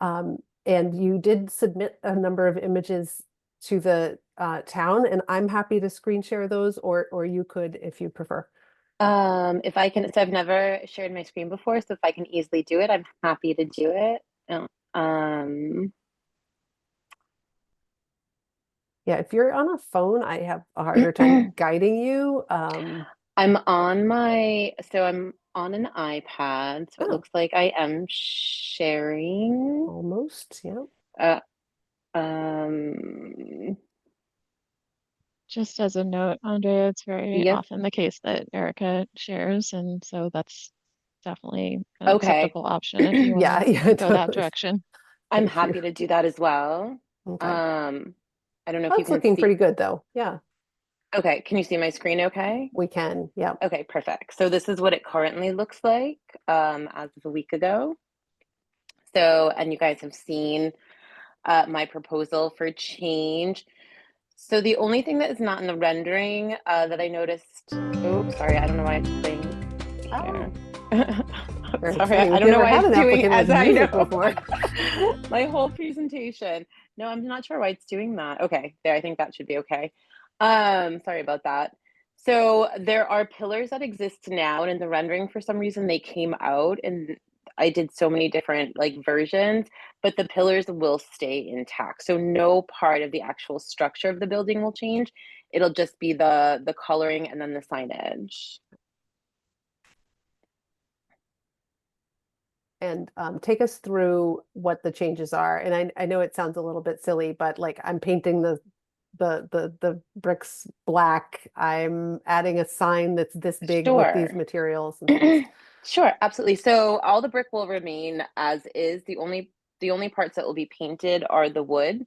And you did submit a number of images to the town, and I'm happy to screen share those, or you could if you prefer. If I can, so I've never shared my screen before, so if I can easily do it, I'm happy to do it. Yeah, if you're on a phone, I have a harder time guiding you. I'm on I'm on an iPad, so it Oh. looks like I am sharing. Almost, yeah. Uh, um, Just as a note, Andrea, it's very Yep. often the case that Erica shares, and so that's definitely an Okay. acceptable option if you Yeah, want to yeah, go that totally. direction. I'm Thank you. happy to do that as well. Okay. I don't know if Oh, you it's can looking see. pretty good though. Yeah, Okay, can you see my screen okay? we can. Yeah. Okay, perfect. So this is what it currently looks like as of a week ago. So, and you guys have seen my proposal for change. So the only thing that is not in the rendering that I noticed, oh, sorry, I don't know why it's playing here. Very Sorry, exciting. I We've don't know never why had it's an doing applicant as with I music know. before. My whole presentation. No, I'm not sure why it's doing that. Okay, there, I think that should be okay. Sorry about that. So there are pillars that exist now, and in the rendering, for some reason, they came out, and I did so many different like versions, but the pillars will stay intact. So no part of the actual structure of the building will change. It'll just be the coloring and then the signage. And take us through what the changes are. And I know it sounds a little bit silly, but like I'm painting the bricks black. I'm adding a sign that's this big with these Sure. materials and things. Sure, absolutely. So all the brick will remain as is. The only parts that will be painted are the wood,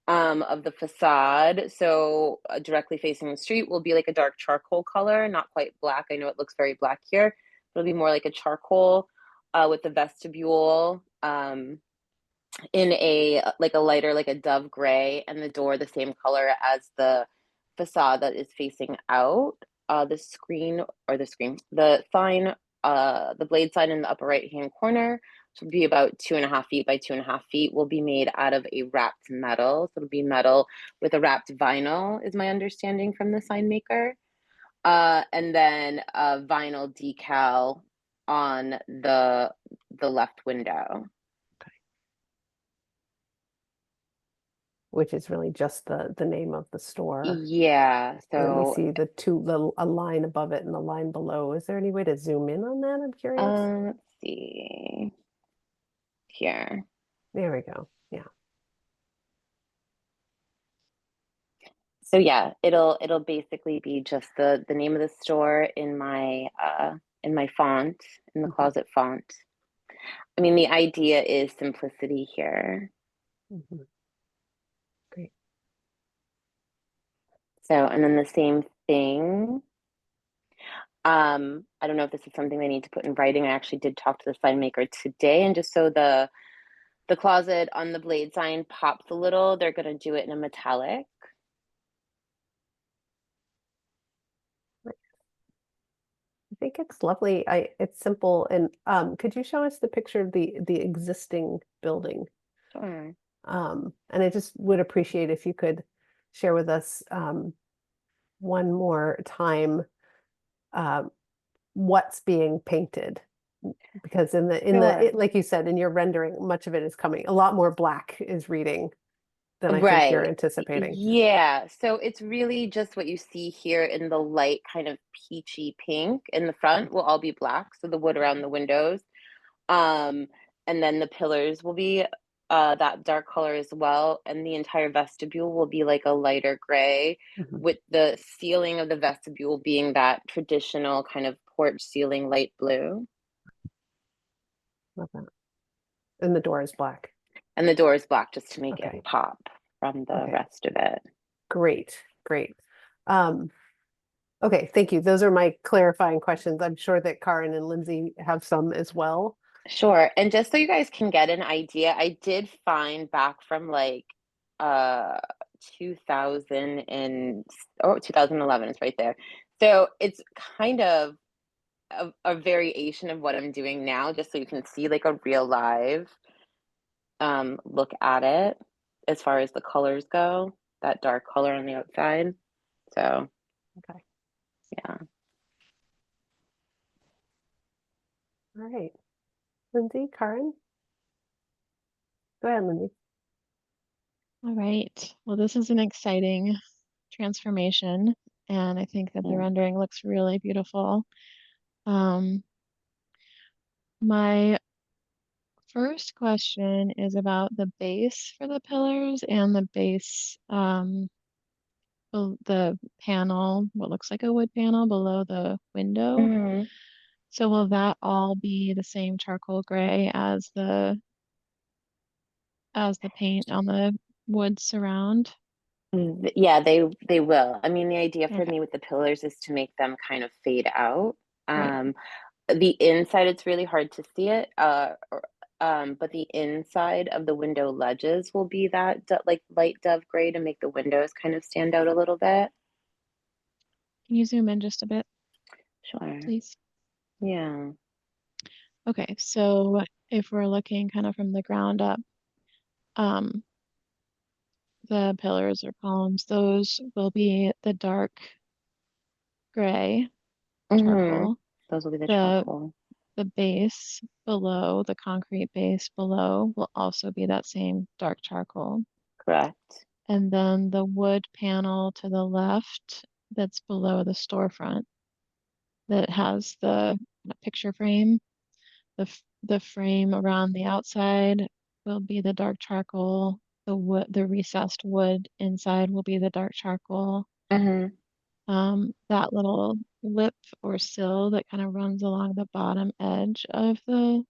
of the facade. So directly facing the street will be like a dark charcoal color, not quite black. I know it looks very black here. It'll be more like a charcoal with the vestibule in a like a lighter, like a dove gray, and the door the same color as the facade that is facing out. The sign, the blade sign in the upper right hand corner, which will be about 2.5 feet by 2.5 feet, will be made out of a wrapped metal. So it'll be metal with a wrapped vinyl, is my understanding from the sign maker. And then a vinyl decal on the left window. Which is really just the name of the store. Yeah, And then we so see a line above it and the line below. Is there any way to zoom in on that? I'm curious. let's see here. There we go. Yeah. So yeah, it'll basically be just the name of the store in my font, in the Mhm. closet font. I mean, the idea is simplicity here. Mhm. Great. So, and then the same thing. I don't know if this is something they need to put in writing. I actually did talk to the sign maker today, and just so the closet on the blade sign pops a little, they're gonna do it in a metallic. I think it's lovely. It's simple. And could you show us the picture of the existing building? Sure. And I just would appreciate if you could share with us one more time what's being painted. Because Sure. like you said, in your rendering, much of it is coming, a lot more black is reading than I think you're Right. anticipating. Yeah. So it's really just what you see here in the light kind of peachy pink in the front will all be black. So the wood around the windows. And then the pillars will be that dark color as well. And the entire vestibule will be like a lighter gray, Mhm. with the ceiling of the vestibule being that traditional kind of porch ceiling light blue. Love that. And the door is black. And the door is black just to make Okay. it pop from the Okay. rest of it. Great. Okay, thank you. Those are my clarifying questions. I'm sure that Karen and Lindsay have some as well. Sure. And just so you guys can get an idea, I did find back from like 2000 and 2011 is right there. So it's kind of a variation of what I'm doing now, just so you can see like a real live look at it as far as the colors go, that dark color on the outside. So Okay. yeah. All right. Lindsay, Karen? Go ahead, Lindsay. All right. Well, this is an exciting transformation, and I think that the Yeah. rendering looks really beautiful. My first question is about the base for the pillars and the base, the panel, what looks like a wood panel below the window. Mhm. So will that all be the same charcoal gray as the paint on the wood surround? Yeah, they will. I mean, the idea for Okay, me with the pillars is to make them kind of fade out. right. The inside, it's really hard to see it. But the inside of the window ledges will be that like light dove gray to make the windows kind of stand out a little bit. Can you zoom in just a bit, Sure. please? Yeah. Okay, so if we're looking kind of from the ground up, um, the pillars or columns, those will be the dark gray Mm-hmm. charcoal. Those will be the The charcoal. the base below, the concrete base below will also be that same dark charcoal. Correct. And then the wood panel to the left that's below the storefront that has the picture frame, the frame around the outside will be the dark charcoal. The recessed wood inside will be the dark charcoal. Mm-hmm. That little lip or sill that kind of runs along the bottom edge of the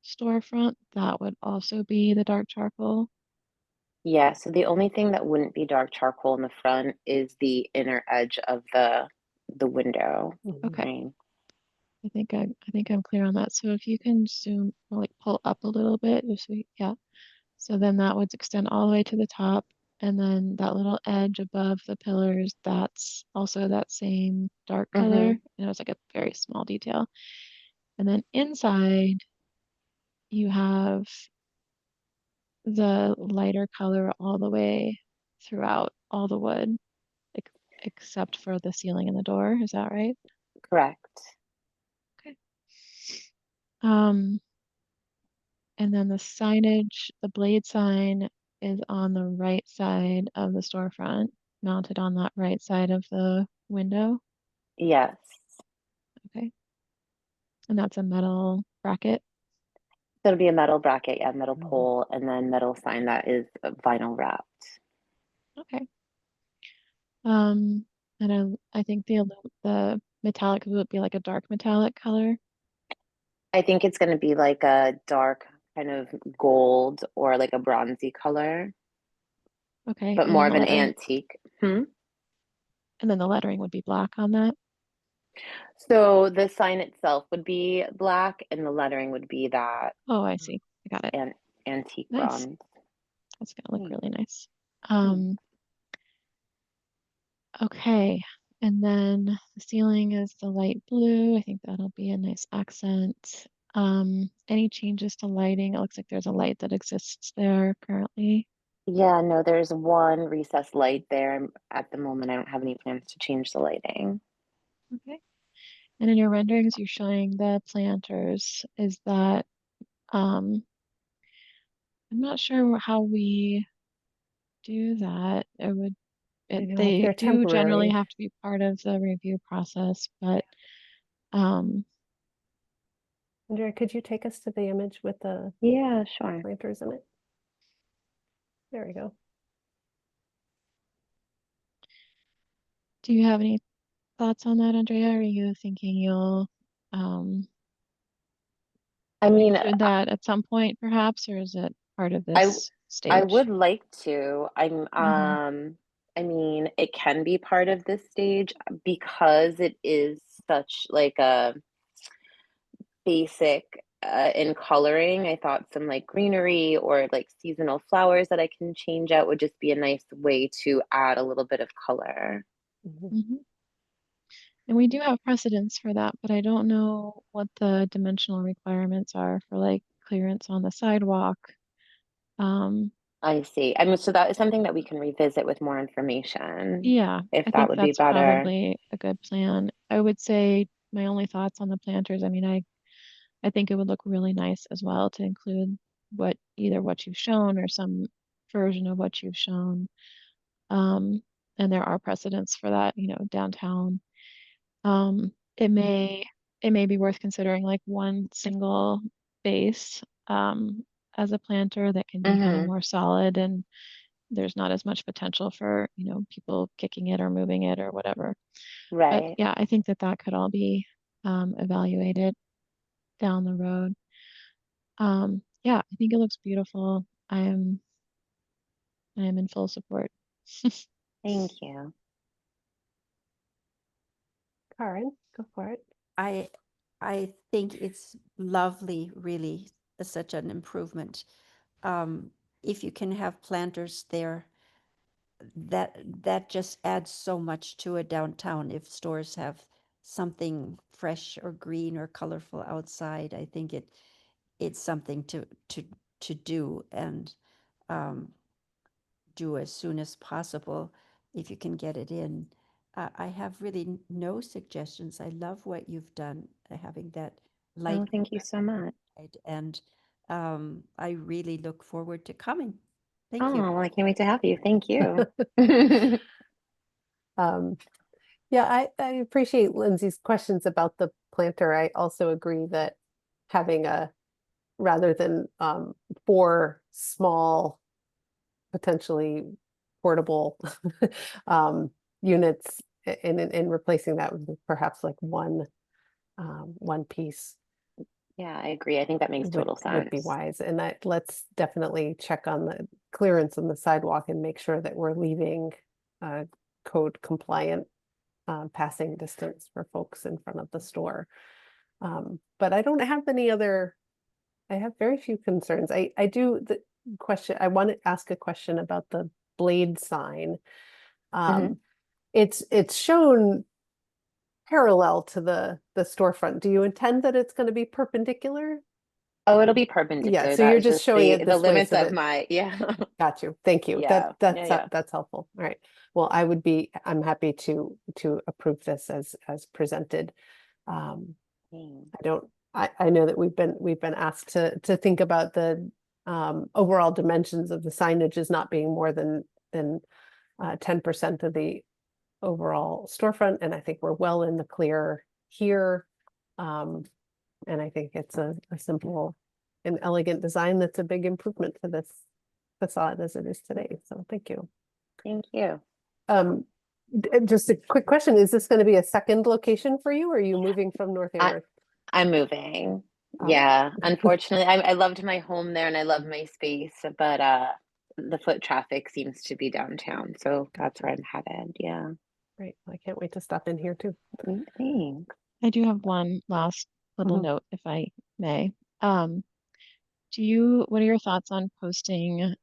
storefront, that would also be the dark charcoal. Yeah, so the only thing that wouldn't be dark charcoal in the front is the inner edge of the window Okay, frame. I think I'm clear on that. So if you can zoom, or like pull up a little bit, just so yeah. So then that would extend all the way to the top, and then that little edge above the pillars, that's also that same dark color. Mm-hmm. And it was like a very small detail. And then inside, you have the lighter color all the way throughout all the wood, except for the ceiling and the door. Is that right? Correct. Okay. Um, and then the signage, the blade sign is on the right side of the storefront, mounted on that right side of the window. Yes. Okay. And that's a metal bracket. It'll be a metal bracket, yeah, metal Mhm. pole, and then metal sign that is vinyl wrapped. Okay. And I think the metallic would be like a dark metallic color. I think it's going to be like a dark kind of gold or like a bronzy color, Okay. but And more then of the an lettering, antique. and then the lettering would be black on that. So the sign itself would be black and the lettering would be that Oh, I see. I got it. antique Nice. bronze. That's gonna look Hmm. really nice. Okay. And then the ceiling is the light blue. I think that'll be a nice accent. Any changes to lighting? It looks like there's a light that exists there currently. Yeah, no, there's one recessed light there. At the moment, I don't have any plans to change the lighting. Okay. And in your renderings, you're showing the planters. Is that, I'm not sure how we do that. They They're do generally temporary. have to be part of the review process, but, Andrea, could you take us to the image with the Yeah, sure. planters in it? There we go. do you have any thoughts on that, Andrea? Are you thinking you'll I mean, include that at some point perhaps, or is it part of I this I stage? would like to. I mean, it can be part of this stage because it is such like a basic in coloring. I thought some like greenery or like seasonal flowers that I can change out would just be a nice way to add a little bit of color. Mhm. And we do have precedents for that, but I don't know what the dimensional requirements are for like clearance on the sidewalk. Um, I see. I mean, so that is something that we can revisit with more information, yeah, if I that think would be that's better. probably a good plan. I would say my only thoughts on the planters, I mean, I think it would look really nice as well to include either what you've shown or some version of what you've shown. And there are precedents for that, you know, downtown. It may be worth considering like one single base as a planter that can be kind of Mhm. more solid, and there's not as much potential for, you know, people kicking it or moving it or whatever. But Right. yeah, I think that that could all be evaluated down the road. Yeah, I think it looks beautiful. I am in full support. Thank you. Karen, go for it. I think it's lovely, really, such an improvement. If you can have planters there, that just adds so much to a downtown. If stores have something fresh or green or colorful outside, I think it's something to do, and do as soon as possible if you can get it in. I have really no suggestions. I love what you've done, having that light. Oh, thank you so much. outside, and I really look forward to coming. Thank Oh, you. well, I can't wait to have you. Thank you. Um, yeah, I appreciate Lindsay's questions about the planter. I also agree that having rather than 4 small, potentially portable units, and replacing that with perhaps like one piece Yeah, I agree. I think that makes total would be sense. wise. And let's definitely check on the clearance on the sidewalk and make sure that we're leaving code compliant passing distance for folks in front of the store. But I don't have I have very few concerns. I do I want to ask a question about the blade sign. Mhm. It's shown parallel to the storefront. Do you intend that it's going to be perpendicular? Oh, it'll be Yeah, perpendicular. so you're That's just just showing it the this way limits so of that, my, yeah. got you. Thank you. Yeah. Yeah, yeah. That's helpful. All right. Well, I'm happy to approve this as presented. Thanks. I know that we've been asked to think about the overall dimensions of the signage as not being more than 10% of the overall storefront, and I think we're well in the clear here. And I think it's a simple and elegant design that's a big improvement to this facade as it is today. So thank you. Thank you. Just a quick question, is this going to be a second location for you, or are you moving from North I, Amherst? I'm moving. Oh. Yeah. Unfortunately, I loved my home there and I love my space, but the foot traffic seems to be downtown. So that's where I'm headed. Yeah. Great. I can't wait to stop in here too. Thanks. I do have one last little Mhm. note, if I may. What are your thoughts on posting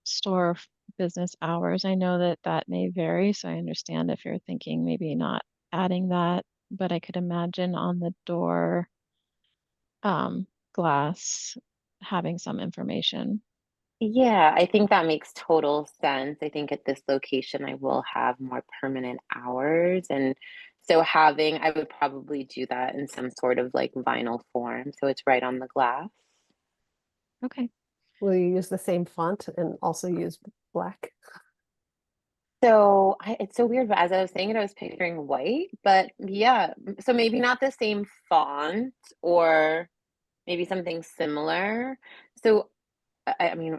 store business hours? I know that that may vary, so I understand if you're thinking maybe not adding that, but I could imagine on the door glass having some information. Yeah, I think that makes total sense. I think at this location, I will have more permanent hours. And so I would probably do that in some sort of like vinyl form. So it's right on the glass. Okay. Will you use the same font and also use black? So it's so weird, but as I was saying it, I was picturing white, but yeah, so maybe not the same font or maybe something similar. So I mean,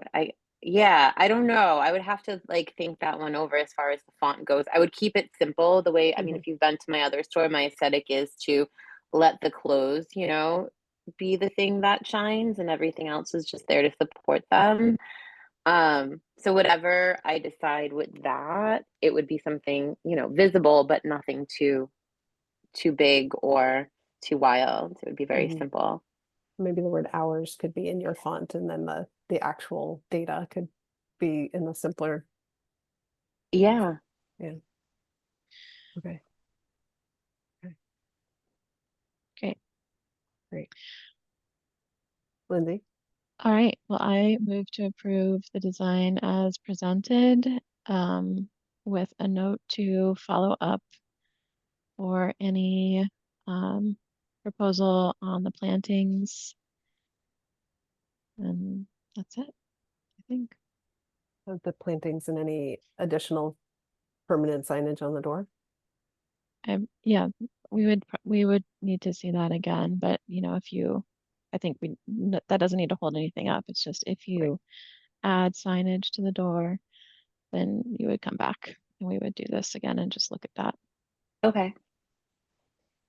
yeah, I don't know. I would have to like think that one over as far as the font goes. I would keep it simple the way, I mean, Mhm. if you've been to my other store, my aesthetic is to let the clothes, be the thing that shines and everything else is just there to support them. So whatever I decide with that, it would be something, visible, but nothing too big or too wild. It would be very Mhm. simple. Maybe the word hours could be in your font, and then the actual data could be in the simpler. Yeah. Yeah. Okay. Great. Great. Lindsay? All right. Well, I move to approve the design as presented, with a note to follow up for any proposal on the plantings. And that's it, I think. of the plantings and any additional permanent signage on the door? Yeah, we would need to see that again, but you know, if you, I think that doesn't need to hold anything up. It's just if you add signage to the door, then you would come back and we would do this again and just look at that. Okay.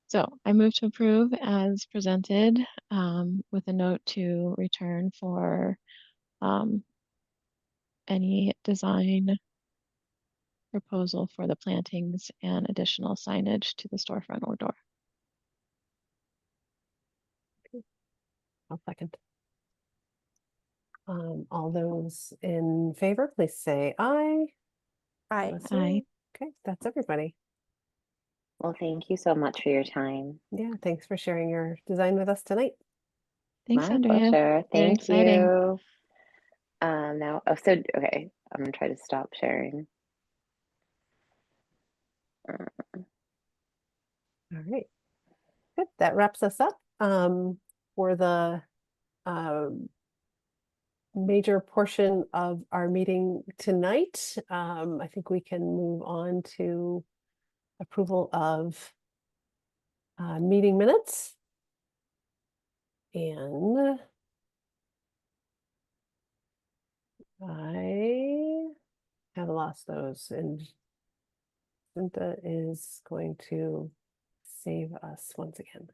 So I move to approve as presented, with a note to return for any design proposal for the plantings and additional signage to the storefront or door. I'll second. All those in favor, please say aye. I, Let's Aye. see. Okay, that's everybody. Well, thank you so much for your time. Yeah, thanks for sharing your design with us tonight. Thanks, My Andrea. pleasure. Very Thank exciting. you. Now, oh, so, okay, I'm gonna try to stop sharing. All right. Good. That wraps us up for the major portion of our meeting tonight. I think we can move on to approval of meeting minutes. And I have lost those, and Cynthia is going to save us once again.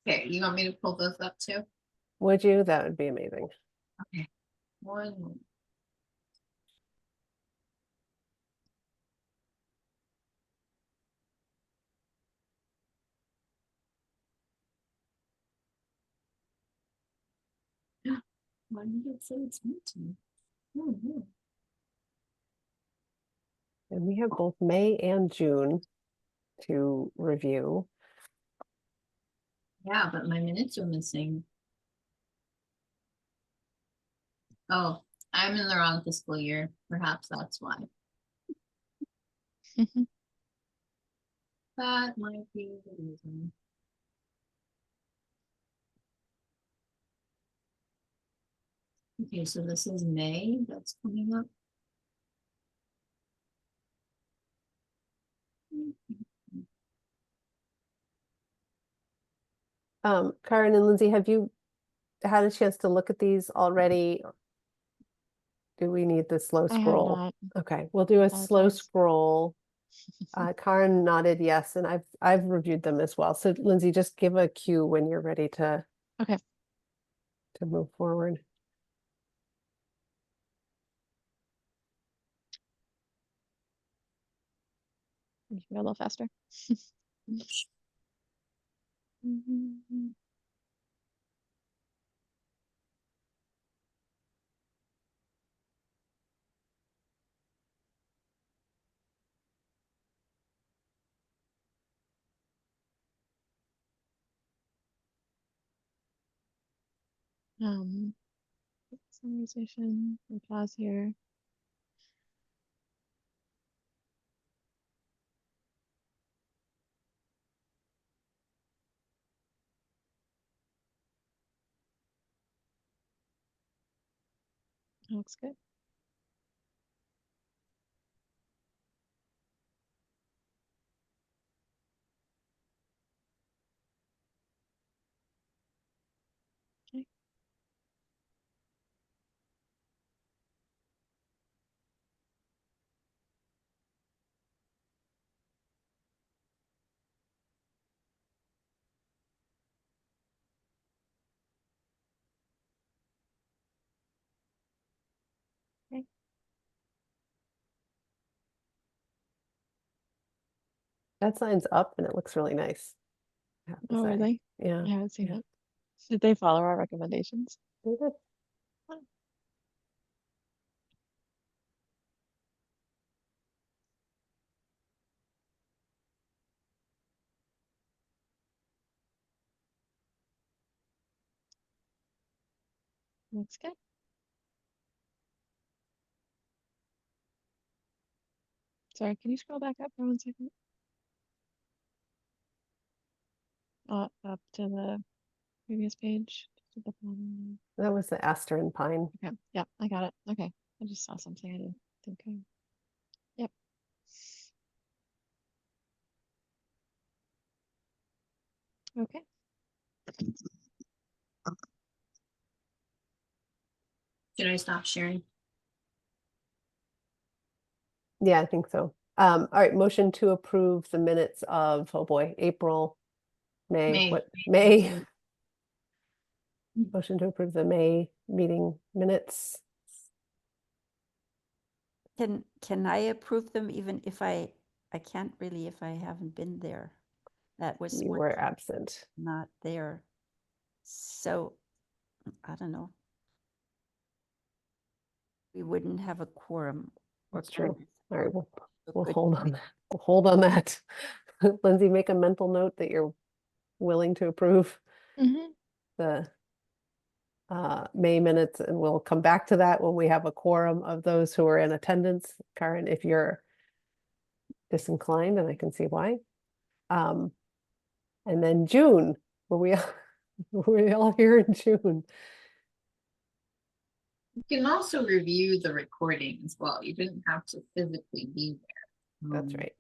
Okay, you want me to pull those up too? Would you? That would be amazing. Okay. One moment. Why did it say it's meeting? Oh, no. And we have both May and June to review. Yeah, but my minutes are missing. Oh, I'm in the wrong fiscal year. Perhaps that's why. That might be the reason. Okay, so this is May that's coming up. Karen and Lindsay, have you had a chance to look at these already? Do we need the slow I have scroll? not. Okay, we'll do a slow Apologize. scroll. Karen nodded yes, and I've reviewed them as well. So Lindsay, just give a cue when you're ready to Okay. to move forward. You can go a little faster. Summarization, we'll pause here. Looks good. Okay. Okay. That sign's up and it looks really nice, I have to Oh, say. really? Yeah, I haven't seen yeah. it. Did they follow our recommendations? They did. Looks good. Sorry, can you scroll back up for 1 second? Up to the previous page. Just at the bottom. That was the aster and pine. Okay, yeah, I got it. Okay, I just saw something I didn't think of. Yep. Okay. Should I stop sharing? Yeah, I think so. All right, motion to approve the minutes of, oh boy, April, May, what, May? Motion to approve the May meeting minutes. Can I approve them even if I can't really if I haven't been there? That was You one were time absent. not there. So I don't know. We wouldn't have a quorum. or That's true. quorum. All right, we'll Good. hold on that. We'll hold on that. Lindsay, make a mental note that you're willing to approve Mm-hmm. the May minutes, and we'll come back to that when we have a quorum of those who are in attendance. Karen, if you're disinclined, and I can see why. And then June, were we all here in June? You can also review the recording as well. You didn't have to physically be there. That's right.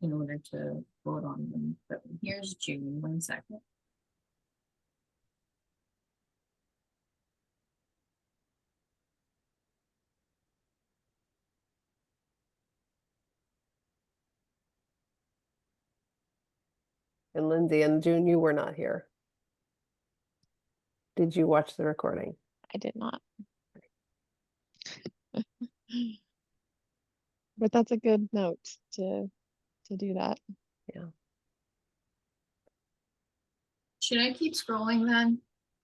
In order to vote on them. But here's June, 1 second. And Lindsay and June, you were not here. Did you watch the recording? I did not. But that's a good note to do that. Should I keep scrolling then?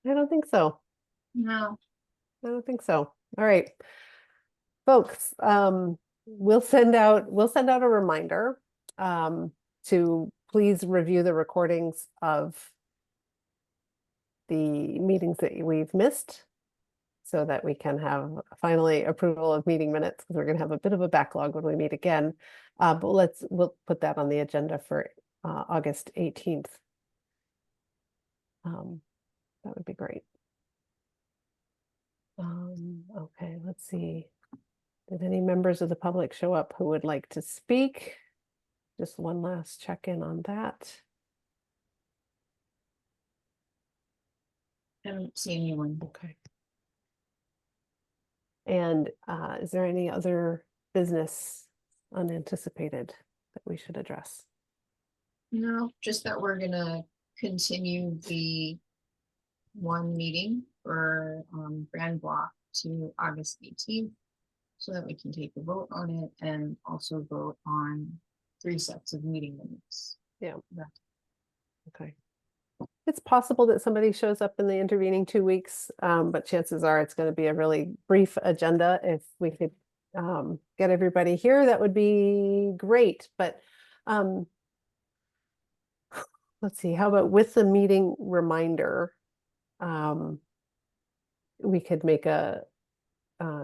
I don't think so. No. I don't think so. All right. Folks, we'll send out a reminder to please review the recordings of the meetings that we've missed so that we can have finally approval of meeting minutes, because we're going to have a bit of a backlog when we meet again. But we'll put that on the agenda for August 18th. That would be great. Okay, let's see. Did any members of the public show up who would like to speak? Just one last check-in on that. I don't see anyone. Okay. And is there any other business unanticipated that we should address? No, just that we're gonna continue the one meeting for Grand Block to August 18th so that we can take a vote on it and also vote on 3 sets of meeting minutes. Yeah. That- Okay. It's possible that somebody shows up in the intervening 2 weeks, but chances are it's going to be a really brief agenda. If we could get everybody here, that would be great. But let's see, how about with the meeting reminder, we could make a,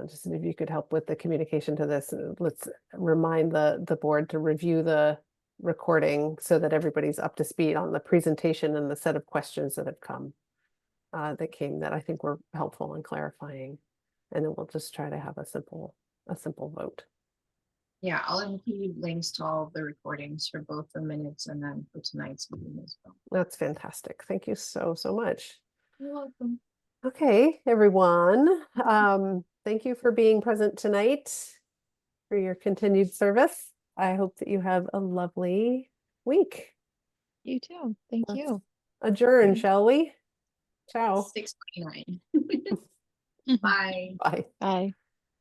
just if you could help with the communication to this, let's remind the board to review the recording so that everybody's up to speed on the presentation and the set of questions that have come, that I think were helpful in clarifying. And then we'll just try to have a simple vote. Yeah, I'll include links to all of the recordings for both the minutes and then for tonight's meeting as well. That's fantastic. Thank you so much. You're welcome. Okay, everyone. Thank you for being present tonight, for your continued service. I hope that you have a lovely week. You too. Thank Let's you. adjourn, shall we? Ciao. 6:29. Bye. Bye. Bye.